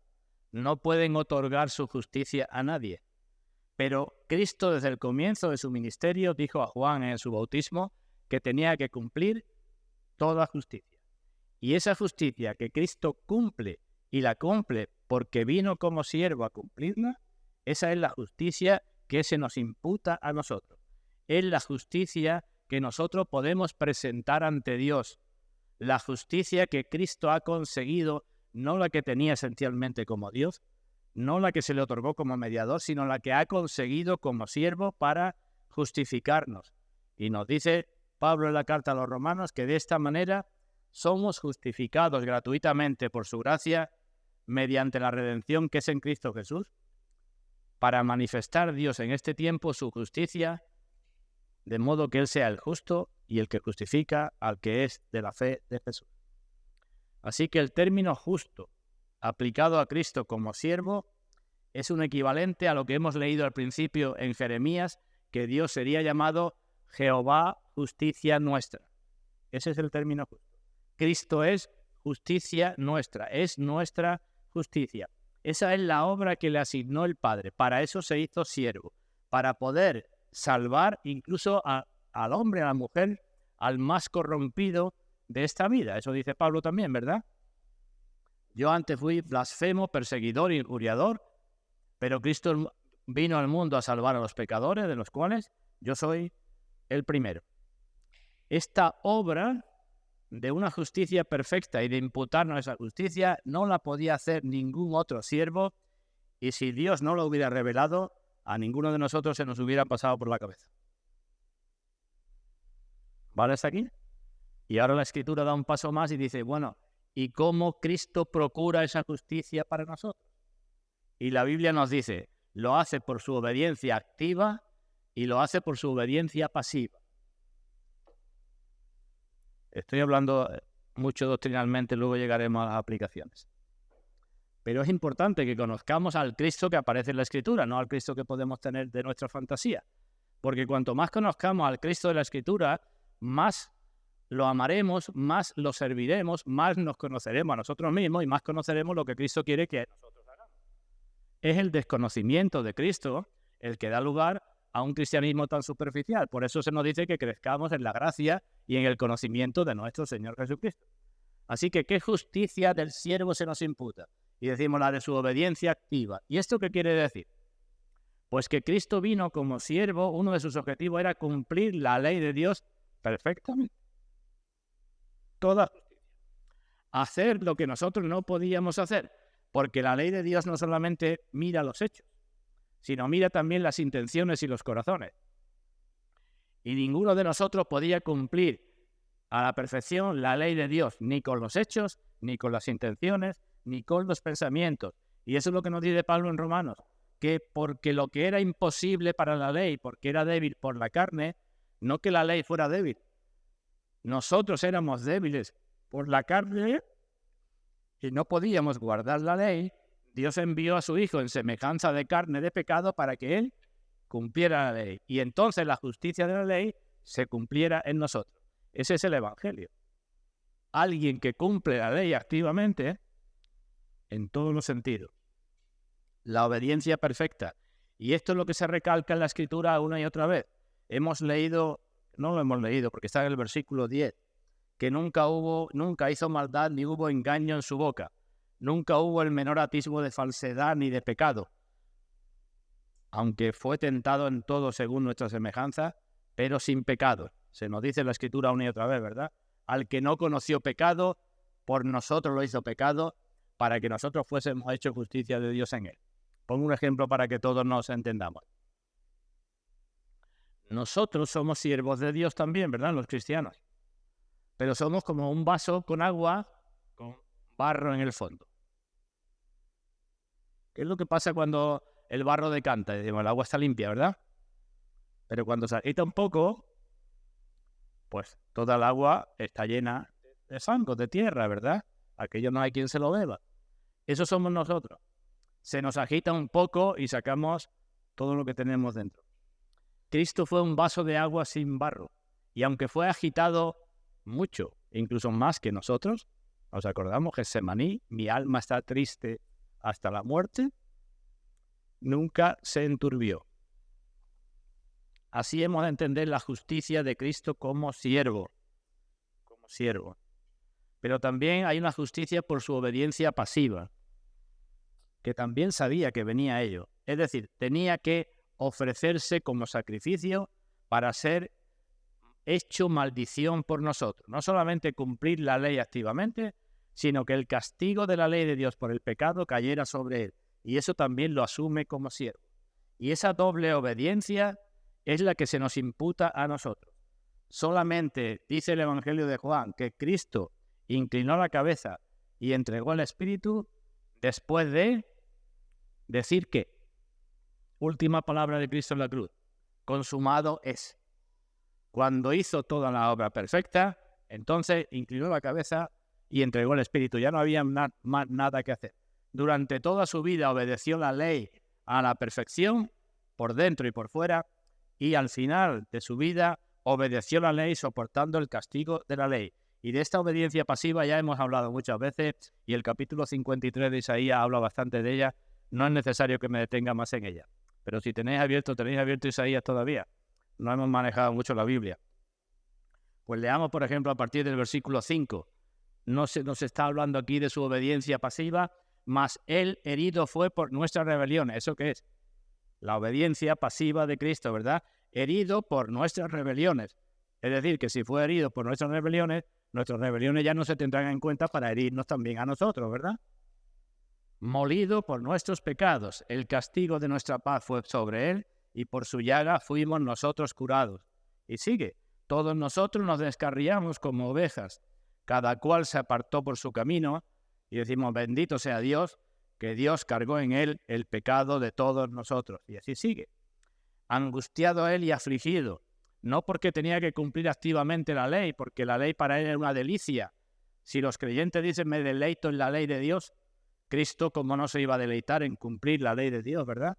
No pueden otorgar su justicia a nadie. Pero Cristo desde el comienzo de su ministerio dijo a Juan en su bautismo que tenía que cumplir toda justicia. Y esa justicia que Cristo cumple y la cumple porque vino como siervo a cumplirla, esa es la justicia que se nos imputa a nosotros. Es la justicia que nosotros podemos presentar ante Dios. La justicia que Cristo ha conseguido, no la que tenía esencialmente como Dios, no la que se le otorgó como mediador, sino la que ha conseguido como siervo para justificarnos. Y nos dice Pablo en la carta a los romanos que de esta manera somos justificados gratuitamente por su gracia mediante la redención que es en Cristo Jesús, para manifestar Dios en este tiempo su justicia, de modo que Él sea el justo y el que justifica al que es de la fe de Jesús. Así que el término justo, aplicado a Cristo como siervo, es un equivalente a lo que hemos leído al principio en Jeremías, que Dios sería llamado Jehová justicia nuestra. Ese es el término justo. Cristo es justicia nuestra, es nuestra justicia. Esa es la obra que le asignó el Padre. Para eso se hizo siervo, para poder salvar incluso al hombre, a la mujer, al más corrompido de esta vida. Eso dice Pablo también, ¿verdad? Yo antes fui blasfemo, perseguidor y injuriador, pero Cristo vino al mundo a salvar a los pecadores, de los cuales yo soy el primero. Esta obra de una justicia perfecta y de imputarnos esa justicia no la podía hacer ningún otro siervo, y si Dios no lo hubiera revelado, a ninguno de nosotros se nos hubiera pasado por la cabeza. ¿Vale hasta aquí? Y ahora la Escritura da un paso más y dice, bueno, ¿y cómo Cristo procura esa justicia para nosotros? Y la Biblia nos dice, lo hace por su obediencia activa y lo hace por su obediencia pasiva. Estoy hablando mucho doctrinalmente, luego llegaremos a las aplicaciones. Pero es importante que conozcamos al Cristo que aparece en la Escritura, no al Cristo que podemos tener de nuestra fantasía. Porque cuanto más conozcamos al Cristo de la Escritura, más lo amaremos, más lo serviremos, más nos conoceremos a nosotros mismos y más conoceremos lo que Cristo quiere que nosotros hagamos. Es el desconocimiento de Cristo el que da lugar a un cristianismo tan superficial. Por eso se nos dice que crezcamos en la gracia y en el conocimiento de nuestro Señor Jesucristo. Así que, ¿qué justicia del siervo se nos imputa? Y decimos la de su obediencia activa. ¿Y esto qué quiere decir? Pues que Cristo vino como siervo, uno de sus objetivos era cumplir la ley de Dios perfectamente. Toda justicia. Hacer lo que nosotros no podíamos hacer, porque la ley de Dios no solamente mira los hechos, sino mira también las intenciones y los corazones. Y ninguno de nosotros podía cumplir a la perfección la ley de Dios, ni con los hechos, ni con las intenciones, ni con los pensamientos. Y eso es lo que nos dice Pablo en Romanos, que porque lo que era imposible para la ley, porque era débil por la carne, no que la ley fuera débil. Nosotros éramos débiles por la carne y no podíamos guardar la ley. Dios envió a su Hijo en semejanza de carne de pecado para que Él cumpliera la ley. Y entonces la justicia de la ley se cumpliera en nosotros. Ese es el Evangelio. Alguien que cumple la ley activamente en todos los sentidos. La obediencia perfecta. Y esto es lo que se recalca en la Escritura una y otra vez. Hemos leído, no lo hemos leído porque está en el versículo 10, que nunca hizo maldad ni hubo engaño en su boca. Nunca hubo el menor atisbo de falsedad ni de pecado. Aunque fue tentado en todo según nuestra semejanza, pero sin pecado. Se nos dice en la Escritura una y otra vez, ¿verdad? Al que no conoció pecado, por nosotros lo hizo pecado, para que nosotros fuésemos hechos justicia de Dios en él. Pongo un ejemplo para que todos nos entendamos. Nosotros somos siervos de Dios también, ¿verdad? Los cristianos. Pero somos como un vaso con agua, con barro en el fondo. ¿Qué es lo que pasa cuando el barro decanta? Decimos, el agua está limpia, ¿verdad? Pero cuando se agita un poco, pues toda el agua está llena de fango, de tierra, ¿verdad? Aquello no hay quien se lo beba. Eso somos nosotros. Se nos agita un poco y sacamos todo lo que tenemos dentro. Cristo fue un vaso de agua sin barro. Y aunque fue agitado mucho, incluso más que nosotros, ¿os acordamos? Getsemaní, mi alma está triste hasta la muerte, nunca se enturbió. Así hemos de entender la justicia de Cristo como siervo. Como siervo. Pero también hay una justicia por su obediencia pasiva, que también sabía que venía a ello. Es decir, tenía que ofrecerse como sacrificio para ser hecho maldición por nosotros. No solamente cumplir la ley activamente, sino que el castigo de la ley de Dios por el pecado cayera sobre él. Y eso también lo asume como siervo. Y esa doble obediencia es la que se nos imputa a nosotros. Solamente dice el Evangelio de Juan que Cristo inclinó la cabeza y entregó el Espíritu después de decir que, última palabra de Cristo en la cruz, consumado es. Cuando hizo toda la obra perfecta, entonces inclinó la cabeza y entregó el Espíritu. Ya no había más nada que hacer. Durante toda su vida obedeció la ley a la perfección, por dentro y por fuera, y al final de su vida obedeció la ley soportando el castigo de la ley. Y de esta obediencia pasiva ya hemos hablado muchas veces, y el capítulo 53 de Isaías habla bastante de ella. No es necesario que me detenga más en ella. Pero si tenéis abierto Isaías todavía. No hemos manejado mucho la Biblia. Pues leamos, por ejemplo, a partir del versículo 5. Nos está hablando aquí de su obediencia pasiva, mas él herido fue por nuestras rebeliones. ¿Eso qué es? La obediencia pasiva de Cristo, ¿verdad? Herido por nuestras rebeliones. Es decir, que si fue herido por nuestras rebeliones ya no se tendrán en cuenta para herirnos también a nosotros, ¿verdad? Molido por nuestros pecados, el castigo de nuestra paz fue sobre él, y por su llaga fuimos nosotros curados. Y sigue, todos nosotros nos descarriamos como ovejas, cada cual se apartó por su camino, y decimos, bendito sea Dios, que Dios cargó en él el pecado de todos nosotros. Y así sigue. Angustiado él y afligido, no porque tenía que cumplir activamente la ley, porque la ley para él era una delicia. Si los creyentes dicen, me deleito en la ley de Dios, Cristo, ¿cómo no se iba a deleitar en cumplir la ley de Dios, verdad?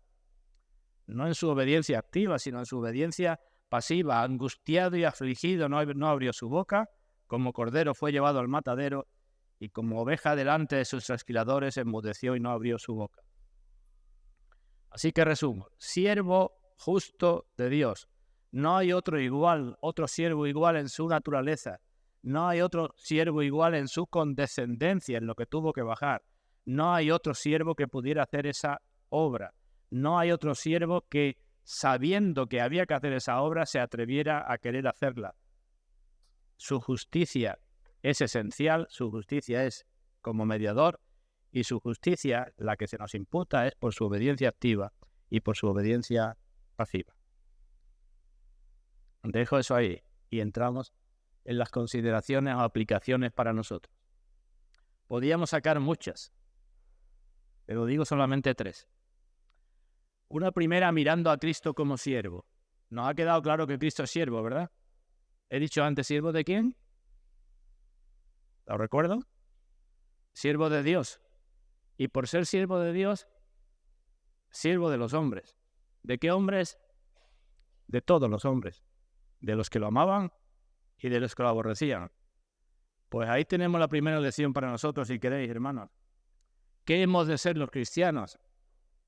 No en su obediencia activa, sino en su obediencia pasiva. Angustiado y afligido no abrió su boca, como cordero fue llevado al matadero, y como oveja delante de sus trasquiladores enmudeció y no abrió su boca. Así que resumo, siervo justo de Dios. No hay otro igual, otro siervo igual en su naturaleza. No hay otro siervo igual en su condescendencia, en lo que tuvo que bajar. No hay otro siervo que pudiera hacer esa obra. No hay otro siervo que, sabiendo que había que hacer esa obra, se atreviera a querer hacerla. Su justicia es esencial, su justicia es como mediador, y su justicia, la que se nos imputa, es por su obediencia activa y por su obediencia pasiva. Dejo eso ahí y entramos en las consideraciones o aplicaciones para nosotros. Podíamos sacar muchas, pero digo solamente 3. Una primera, mirando a Cristo como siervo. Nos ha quedado claro que Cristo es siervo, ¿verdad? He dicho antes, ¿siervo de quién? ¿Lo recuerdo? Siervo de Dios. Y por ser siervo de Dios, siervo de los hombres. ¿De qué hombres? De todos los hombres. De los que lo amaban y de los que lo aborrecían. Pues ahí tenemos la primera lección para nosotros, si queréis, hermanos. ¿Qué hemos de ser los cristianos?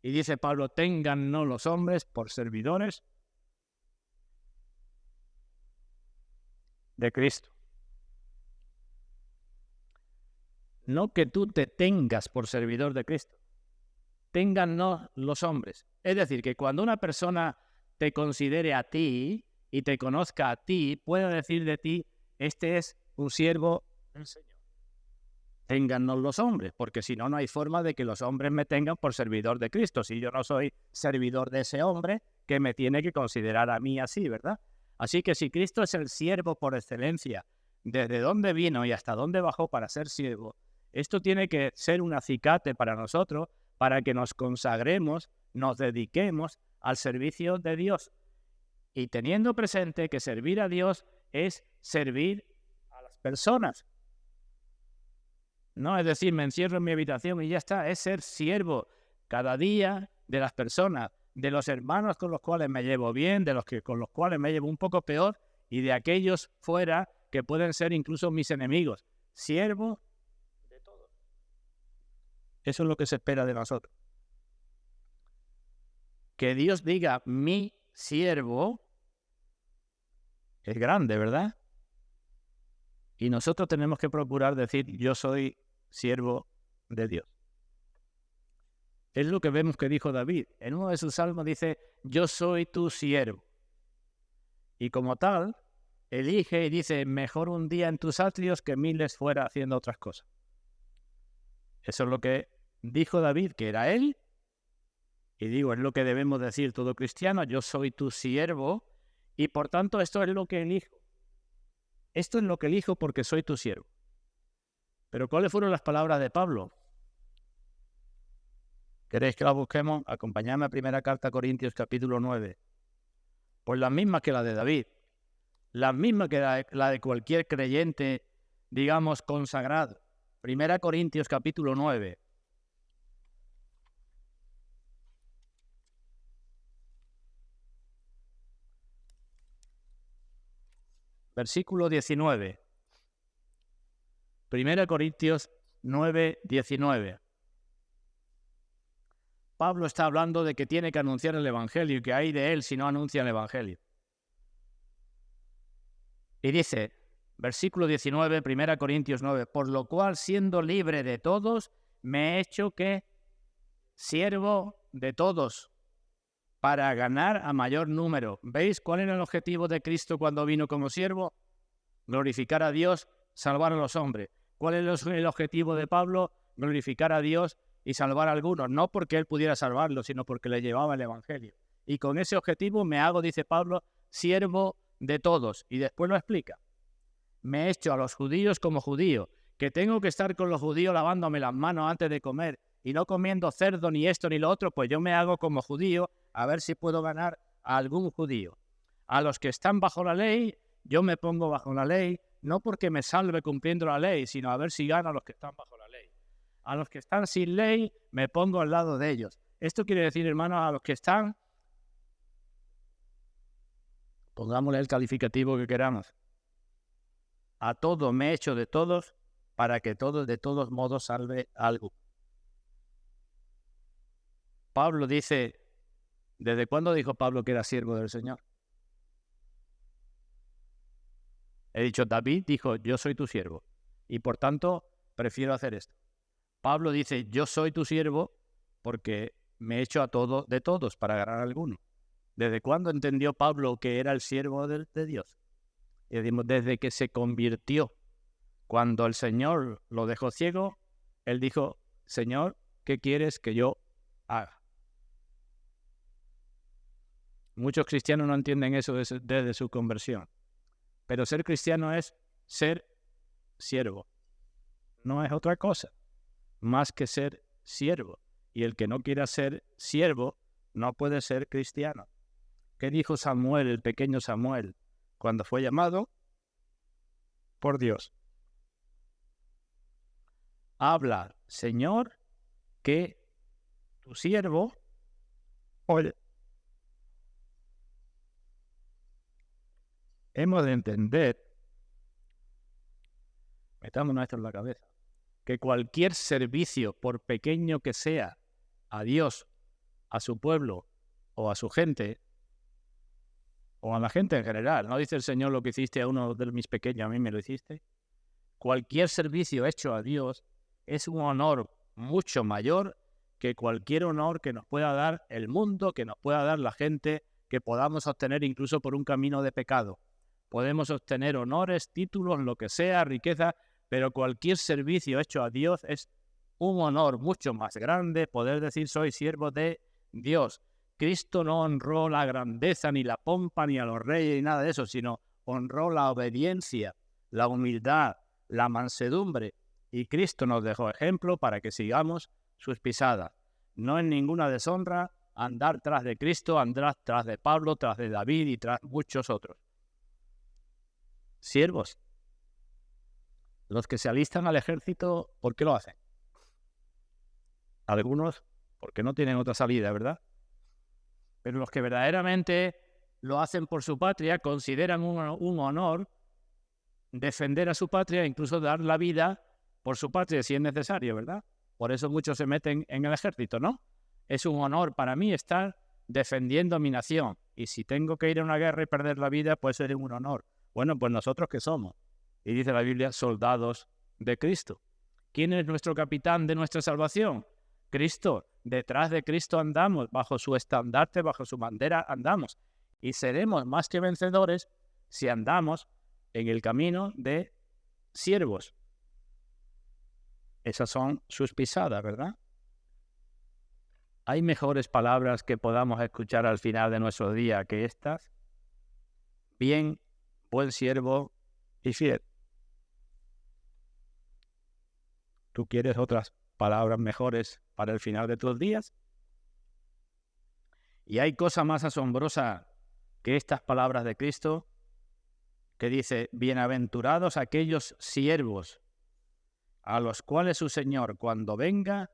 Y dice Pablo, téngannos los hombres por servidores de Cristo. No que tú te tengas por servidor de Cristo. Téngannos los hombres. Es decir, que cuando una persona te considere a ti y te conozca a ti, pueda decir de ti, este es un siervo del Señor. téngannos los hombres, porque si no, no hay forma de que los hombres me tengan por servidor de Cristo. Si yo no soy servidor de ese hombre, que me tiene que considerar a mí así, ¿verdad? Así que si Cristo es el siervo por excelencia, desde dónde vino y hasta dónde bajó para ser siervo, esto tiene que ser un acicate para nosotros, para que nos consagremos, nos dediquemos al servicio de Dios. Y teniendo presente que servir a Dios es servir a las personas. No es decir, me encierro en mi habitación y ya está, es ser siervo cada día de las personas, de los hermanos con los cuales me llevo bien, de los que con los cuales me llevo un poco peor y de aquellos fuera que pueden ser incluso mis enemigos. Siervo de todos. Eso es lo que se espera de nosotros. Que Dios diga mi siervo es grande, ¿verdad? Y nosotros tenemos que procurar decir yo soy siervo de Dios. Es lo que vemos que dijo David. En uno de sus salmos dice, yo soy tu siervo. Y como tal, elige y dice, mejor un día en tus atrios que miles fuera haciendo otras cosas. Eso es lo que dijo David, que era él. Y digo, es lo que debemos decir todo cristiano, yo soy tu siervo. Y por tanto, esto es lo que elijo. Esto es lo que elijo porque soy tu siervo. Pero ¿cuáles fueron las palabras de Pablo? ¿Queréis que las busquemos? Acompañadme a primera carta a Corintios capítulo 9. Pues las mismas que la de David. Las mismas que la de cualquier creyente, digamos, consagrado. Primera Corintios capítulo 9. Versículo 19. Primera Corintios 9, 19. Pablo está hablando de que tiene que anunciar el Evangelio y que hay de él si no anuncia el Evangelio. Y dice, versículo 19, 1 Corintios 9, por lo cual, siendo libre de todos, me he hecho que siervo de todos, para ganar a mayor número. ¿Veis cuál era el objetivo de Cristo cuando vino como siervo? Glorificar a Dios, salvar a los hombres. ¿Cuál es el objetivo de Pablo? Glorificar a Dios y salvar a algunos, no porque él pudiera salvarlos, sino porque le llevaba el Evangelio. Y con ese objetivo me hago, dice Pablo, siervo de todos. Y después lo explica. Me he hecho a los judíos como judío, que tengo que estar con los judíos lavándome las manos antes de comer y no comiendo cerdo ni esto ni lo otro, pues yo me hago como judío a ver si puedo ganar a algún judío. A los que están bajo la ley, yo me pongo bajo la ley, no porque me salve cumpliendo la ley, sino a ver si gano a los que están bajo la ley. A los que están sin ley, me pongo al lado de ellos. Esto quiere decir, hermanos, a los que están, pongámosle el calificativo que queramos. A todo me he hecho de todos, para que todos de todos modos salve algo. Pablo dice, ¿desde cuándo dijo Pablo que era siervo del Señor? He dicho, David dijo, yo soy tu siervo, y por tanto prefiero hacer esto. Pablo dice, yo soy tu siervo porque me he hecho a todo de todos para ganar a alguno. ¿Desde cuándo entendió Pablo que era el siervo de Dios? Y decimos, desde que se convirtió. Cuando el Señor lo dejó ciego, él dijo, Señor, ¿qué quieres que yo haga? Muchos cristianos no entienden eso desde su conversión. Pero ser cristiano es ser siervo. No es otra cosa más que ser siervo. Y el que no quiera ser siervo no puede ser cristiano. ¿Qué dijo Samuel, el pequeño Samuel, cuando fue llamado por Dios? Habla, Señor, que tu siervo oye. Hemos de entender, metámonos esto en la cabeza, que cualquier servicio, por pequeño que sea, a Dios, a su pueblo o a su gente, o a la gente en general, ¿no dice el Señor lo que hiciste a uno de mis pequeños, a mí me lo hiciste? Cualquier servicio hecho a Dios es un honor mucho mayor que cualquier honor que nos pueda dar el mundo, que nos pueda dar la gente, que podamos obtener incluso por un camino de pecado. Podemos obtener honores, títulos, lo que sea, riqueza, pero cualquier servicio hecho a Dios es un honor mucho más grande poder decir soy siervo de Dios. Cristo no honró la grandeza, ni la pompa, ni a los reyes, ni nada de eso, sino honró la obediencia, la humildad, la mansedumbre. Y Cristo nos dejó ejemplo para que sigamos sus pisadas. No en ninguna deshonra andar tras de Cristo, andar tras de Pablo, tras de David y tras muchos otros. Siervos. Los que se alistan al ejército, ¿por qué lo hacen? Algunos, porque no tienen otra salida, ¿verdad? Pero los que verdaderamente lo hacen por su patria, consideran un honor defender a su patria, incluso dar la vida por su patria si es necesario, ¿verdad? Por eso muchos se meten en el ejército, ¿no? Es un honor para mí estar defendiendo a mi nación. Y si tengo que ir a una guerra y perder la vida, pues es un honor. Bueno, pues nosotros ¿qué somos? Y dice la Biblia, soldados de Cristo. ¿Quién es nuestro capitán de nuestra salvación? Cristo. Detrás de Cristo andamos, bajo su estandarte, bajo su bandera andamos. Y seremos más que vencedores si andamos en el camino de siervos. Esas son sus pisadas, ¿verdad? ¿Hay mejores palabras que podamos escuchar al final de nuestro día que estas? Bien, buen siervo y fiel. ¿Tú quieres otras palabras mejores para el final de tus días? Y hay cosa más asombrosa que estas palabras de Cristo, que dice, bienaventurados aquellos siervos a los cuales su Señor, cuando venga,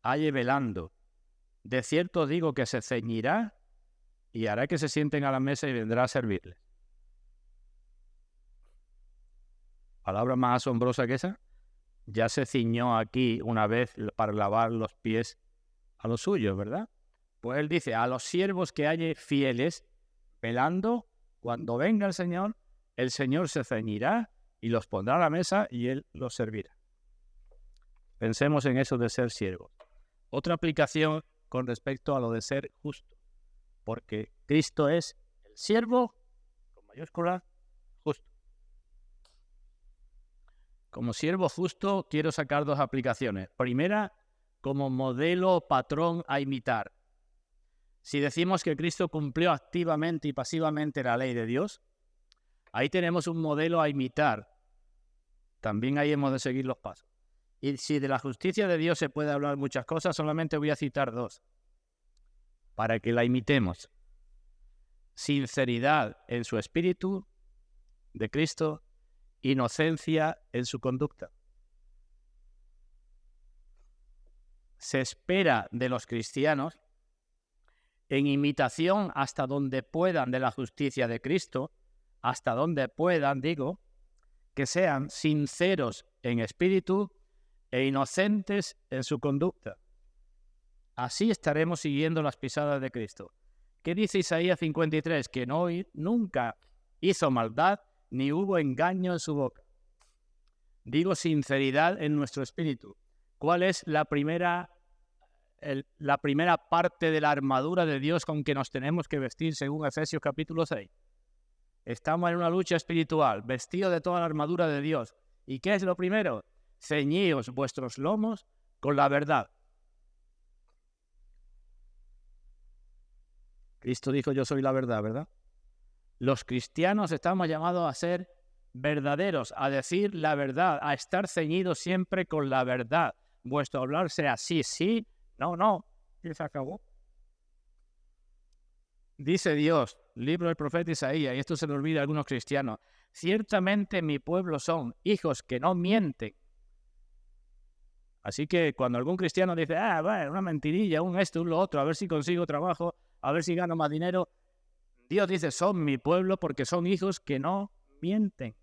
halle velando. De cierto digo que se ceñirá y hará que se sienten a la mesa y vendrá a servirles. ¿Palabra más asombrosa que esa? Ya se ciñó aquí una vez para lavar los pies a los suyos, ¿verdad? Pues él dice, a los siervos que halle fieles, velando, cuando venga el Señor se ceñirá y los pondrá a la mesa y él los servirá. Pensemos en eso de ser siervos. Otra aplicación con respecto a lo de ser justo, porque Cristo es el siervo, con mayúscula, justo. Como siervo justo quiero sacar dos aplicaciones. Primera, como modelo patrón a imitar. Si decimos que Cristo cumplió activamente y pasivamente la ley de Dios, ahí tenemos un modelo a imitar. También ahí hemos de seguir los pasos. Y si de la justicia de Dios se puede hablar muchas cosas, solamente voy a citar dos, para que la imitemos. Sinceridad en su espíritu de Cristo, inocencia en su conducta. Se espera de los cristianos, en imitación hasta donde puedan de la justicia de Cristo, hasta donde puedan, digo, que sean sinceros en espíritu e inocentes en su conducta. Así estaremos siguiendo las pisadas de Cristo. ¿Qué dice Isaías 53? Que nunca hizo maldad, ni hubo engaño en su boca. Digo sinceridad en nuestro espíritu. ¿Cuál es la primera parte de la armadura de Dios con que nos tenemos que vestir según Efesios capítulo 6? Estamos en una lucha espiritual, vestidos de toda la armadura de Dios. ¿Y qué es lo primero? Ceñíos vuestros lomos con la verdad. Cristo dijo, yo soy la verdad, ¿verdad? Los cristianos estamos llamados a ser verdaderos, a decir la verdad, a estar ceñidos siempre con la verdad. Vuestro hablar sea sí, sí, no, y se acabó. Dice Dios, libro del profeta Isaías, y esto se le olvida a algunos cristianos, ciertamente mi pueblo son hijos que no mienten. Así que cuando algún cristiano dice, bueno, una mentirilla, un esto, un lo otro, a ver si consigo trabajo, a ver si gano más dinero, Dios dice, son mi pueblo porque son hijos que no mienten.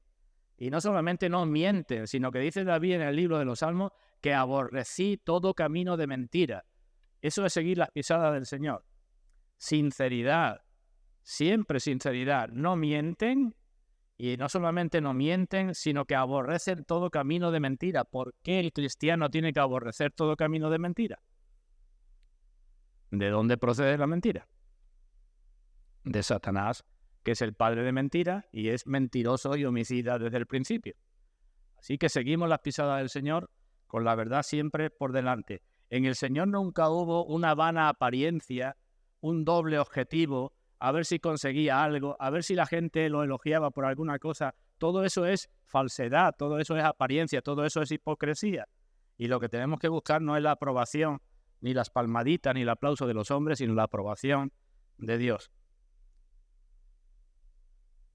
Y no solamente no mienten, sino que dice David en el libro de los Salmos que aborrecí todo camino de mentira. Eso es seguir las pisadas del Señor. Sinceridad, siempre sinceridad. No mienten, y no solamente no mienten, sino que aborrecen todo camino de mentira. ¿Por qué el cristiano tiene que aborrecer todo camino de mentira? ¿De dónde procede la mentira? De Satanás, que es el padre de mentira y es mentiroso y homicida desde el principio. Así que seguimos las pisadas del Señor con la verdad siempre por delante. En el Señor nunca hubo una vana apariencia, un doble objetivo, a ver si conseguía algo, a ver si la gente lo elogiaba por alguna cosa. Todo eso es falsedad, todo eso es apariencia, todo eso es hipocresía. Y lo que tenemos que buscar no es la aprobación, ni las palmaditas, ni el aplauso de los hombres, sino la aprobación de Dios.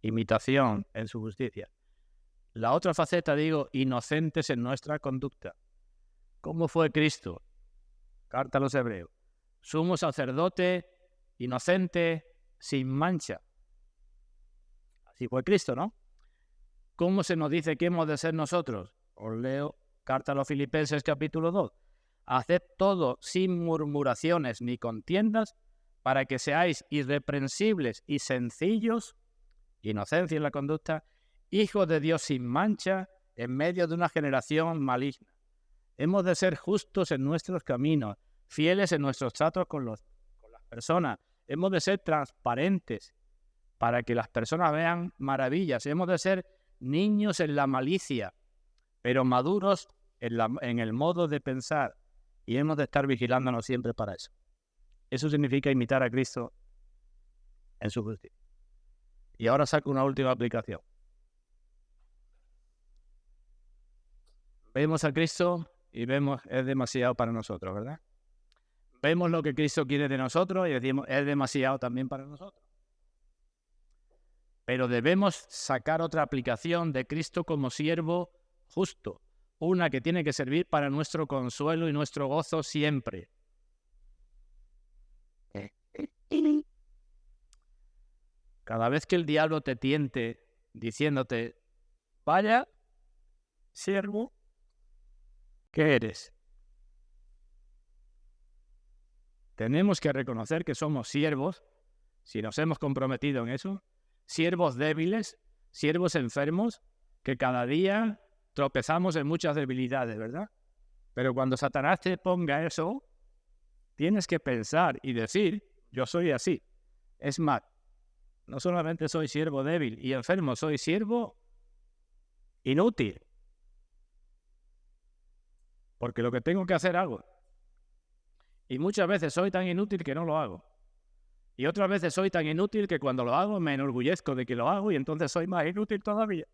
Imitación en su justicia. La otra faceta, digo, inocentes en nuestra conducta. ¿Cómo fue Cristo? Carta a los Hebreos. Sumo sacerdote, inocente, sin mancha. Así fue Cristo, ¿no? ¿Cómo se nos dice que hemos de ser nosotros? Os leo Carta a los Filipenses, capítulo 2. Haced todo sin murmuraciones ni contiendas, para que seáis irreprensibles y sencillos, inocencia en la conducta, hijos de Dios sin mancha, en medio de una generación maligna. Hemos de ser justos en nuestros caminos, fieles en nuestros tratos con las personas. Hemos de ser transparentes para que las personas vean maravillas. Hemos de ser niños en la malicia, pero maduros en el modo de pensar. Y hemos de estar vigilándonos siempre para eso. Eso significa imitar a Cristo en su justicia. Y ahora saco una última aplicación. Vemos a Cristo y vemos, es demasiado para nosotros, ¿verdad? Vemos lo que Cristo quiere de nosotros y decimos, es demasiado también para nosotros. Pero debemos sacar otra aplicación de Cristo como siervo justo, una que tiene que servir para nuestro consuelo y nuestro gozo siempre. Cada vez que el diablo te tiente diciéndote, vaya, siervo, ¿qué eres? Tenemos que reconocer que somos siervos, si nos hemos comprometido en eso, siervos débiles, siervos enfermos, que cada día tropezamos en muchas debilidades, ¿verdad? Pero cuando Satanás te ponga eso, tienes que pensar y decir, yo soy así. Es más, no solamente soy siervo débil y enfermo, soy siervo inútil. Porque lo que tengo que hacer hago. Y muchas veces soy tan inútil que no lo hago. Y otras veces soy tan inútil que cuando lo hago me enorgullezco de que lo hago y entonces soy más inútil todavía.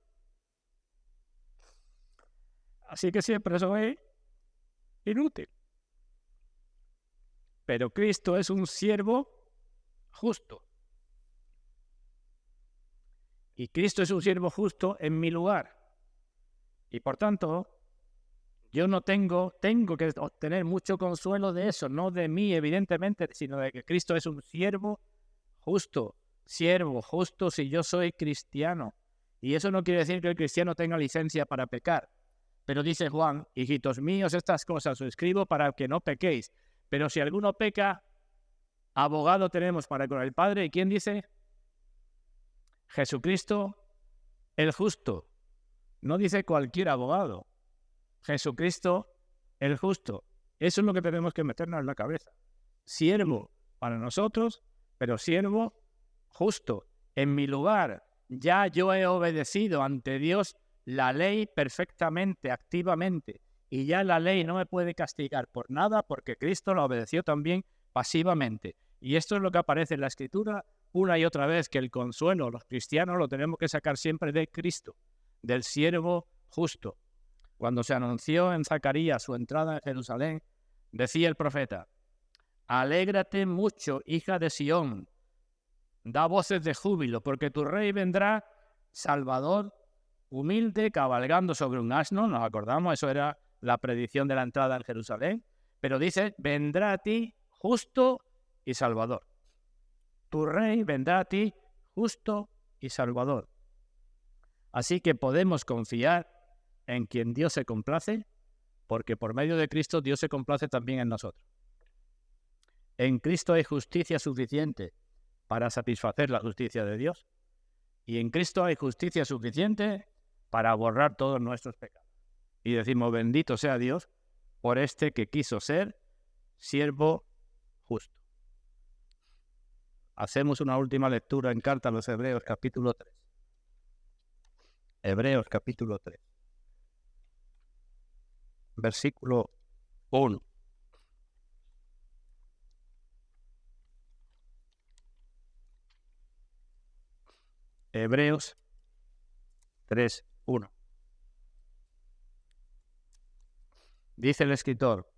Así que siempre soy inútil. Pero Cristo es un siervo justo. Y Cristo es un siervo justo en mi lugar. Y por tanto, yo no tengo que obtener mucho consuelo de eso, no de mí, evidentemente, sino de que Cristo es un siervo justo si yo soy cristiano. Y eso no quiere decir que el cristiano tenga licencia para pecar. Pero dice Juan, hijitos míos, estas cosas os escribo para que no pequéis. Pero si alguno peca, abogado tenemos para con el Padre. ¿Y quién dice? Jesucristo, el justo. No dice cualquier abogado. Jesucristo, el justo. Eso es lo que tenemos que meternos en la cabeza. Siervo para nosotros, pero siervo justo. En mi lugar, ya yo he obedecido ante Dios la ley perfectamente, activamente. Y ya la ley no me puede castigar por nada porque Cristo la obedeció también pasivamente. Y esto es lo que aparece en la Escritura una y otra vez, que el consuelo, los cristianos, lo tenemos que sacar siempre de Cristo, del siervo justo. Cuando se anunció en Zacarías su entrada en Jerusalén, decía el profeta, alégrate mucho, hija de Sión, da voces de júbilo, porque tu rey vendrá, Salvador, humilde, cabalgando sobre un asno. Nos acordamos, eso era la predicción de la entrada en Jerusalén. Pero dice, vendrá a ti justo y salvador. Tu rey vendrá a ti justo y salvador. Así que podemos confiar en quien Dios se complace, porque por medio de Cristo Dios se complace también en nosotros. En Cristo hay justicia suficiente para satisfacer la justicia de Dios, y en Cristo hay justicia suficiente para borrar todos nuestros pecados. Y decimos, bendito sea Dios por este que quiso ser siervo justo. Hacemos una última lectura en carta a los Hebreos, capítulo 3. Hebreos, capítulo 3. versículo 1. Hebreos 3:1. Dice el escritor,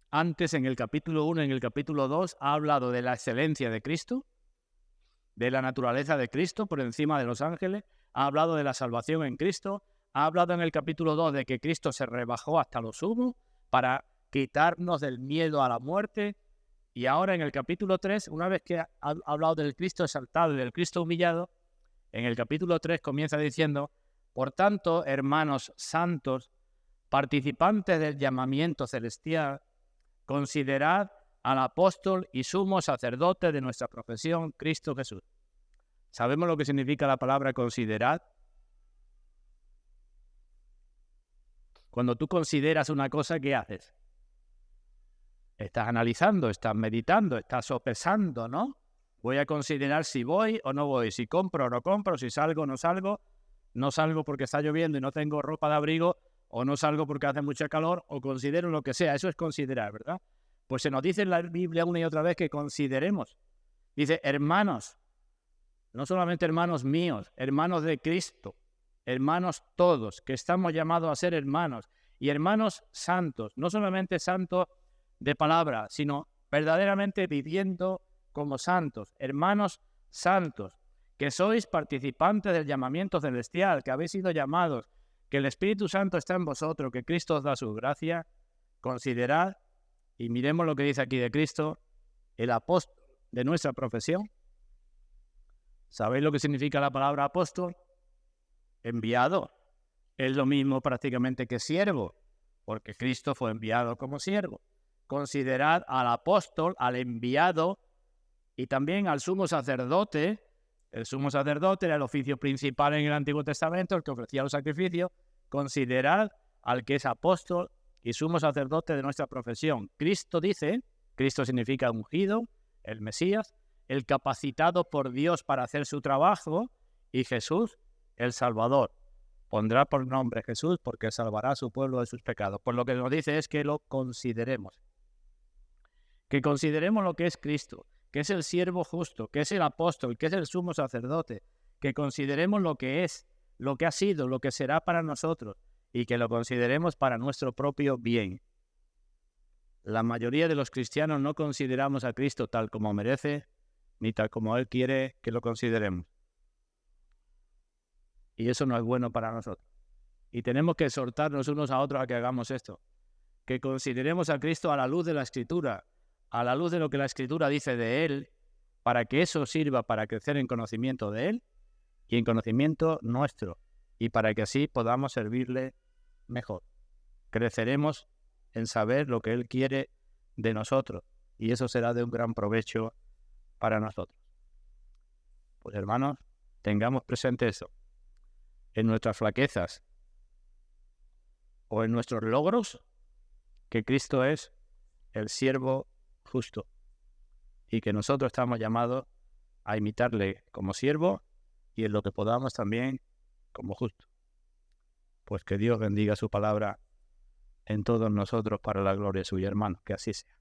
antes en el capítulo 1, en el capítulo 2, ha hablado de la excelencia de Cristo, de la naturaleza de Cristo por encima de los ángeles, ha hablado de la salvación en Cristo, ha hablado en el capítulo 2 de que Cristo se rebajó hasta lo sumo para quitarnos del miedo a la muerte, y ahora en el capítulo 3, una vez que ha hablado del Cristo exaltado y del Cristo humillado, en el capítulo 3 comienza diciendo, por tanto, hermanos santos, participantes del llamamiento celestial, considerad al apóstol y sumo sacerdote de nuestra profesión, Cristo Jesús. ¿Sabemos lo que significa la palabra considerad? Cuando tú consideras una cosa, ¿qué haces? Estás analizando, estás meditando, estás sopesando, ¿no? Voy a considerar si voy o no voy, si compro o no compro, si salgo o no salgo. No salgo porque está lloviendo y no tengo ropa de abrigo, o no salgo porque hace mucha calor, o considero lo que sea. Eso es considerar, ¿verdad? Pues se nos dice en la Biblia una y otra vez que consideremos. Dice, hermanos, no solamente hermanos míos, hermanos de Cristo, hermanos todos, que estamos llamados a ser hermanos, y hermanos santos, no solamente santos de palabra, sino verdaderamente viviendo como santos, hermanos santos, que sois participantes del llamamiento celestial, que habéis sido llamados, que el Espíritu Santo está en vosotros, que Cristo os da su gracia. Considerad, y miremos lo que dice aquí de Cristo, el apóstol de nuestra profesión. ¿Sabéis lo que significa la palabra apóstol? Enviado. Es lo mismo prácticamente que siervo, porque Cristo fue enviado como siervo. Considerad al apóstol, al enviado, y también al sumo sacerdote. El sumo sacerdote era el oficio principal en el Antiguo Testamento, el que ofrecía los sacrificios. Considerad al que es apóstol y sumo sacerdote de nuestra profesión. Cristo dice, Cristo significa ungido, el Mesías, el capacitado por Dios para hacer su trabajo, y Jesús, el Salvador. Pondrá por nombre Jesús porque salvará a su pueblo de sus pecados. Pues lo que nos dice es que lo consideremos. Que consideremos lo que es Cristo, que es el siervo justo, que es el apóstol, que es el sumo sacerdote. Que consideremos lo que es, lo que ha sido, lo que será para nosotros, y que lo consideremos para nuestro propio bien. La mayoría de los cristianos no consideramos a Cristo tal como merece, ni tal como Él quiere que lo consideremos. Y eso no es bueno para nosotros. Y tenemos que exhortarnos unos a otros a que hagamos esto. Que consideremos a Cristo a la luz de la Escritura, a la luz de lo que la Escritura dice de Él, para que eso sirva para crecer en conocimiento de Él y en conocimiento nuestro, y para que así podamos servirle mejor. Creceremos en saber lo que Él quiere de nosotros, y eso será de un gran provecho para nosotros. Pues hermanos, tengamos presente eso. En nuestras flaquezas o en nuestros logros, que Cristo es el siervo justo y que nosotros estamos llamados a imitarle como siervo y en lo que podamos también como justo. Pues que Dios bendiga su palabra en todos nosotros para la gloria suya, hermano, que así sea.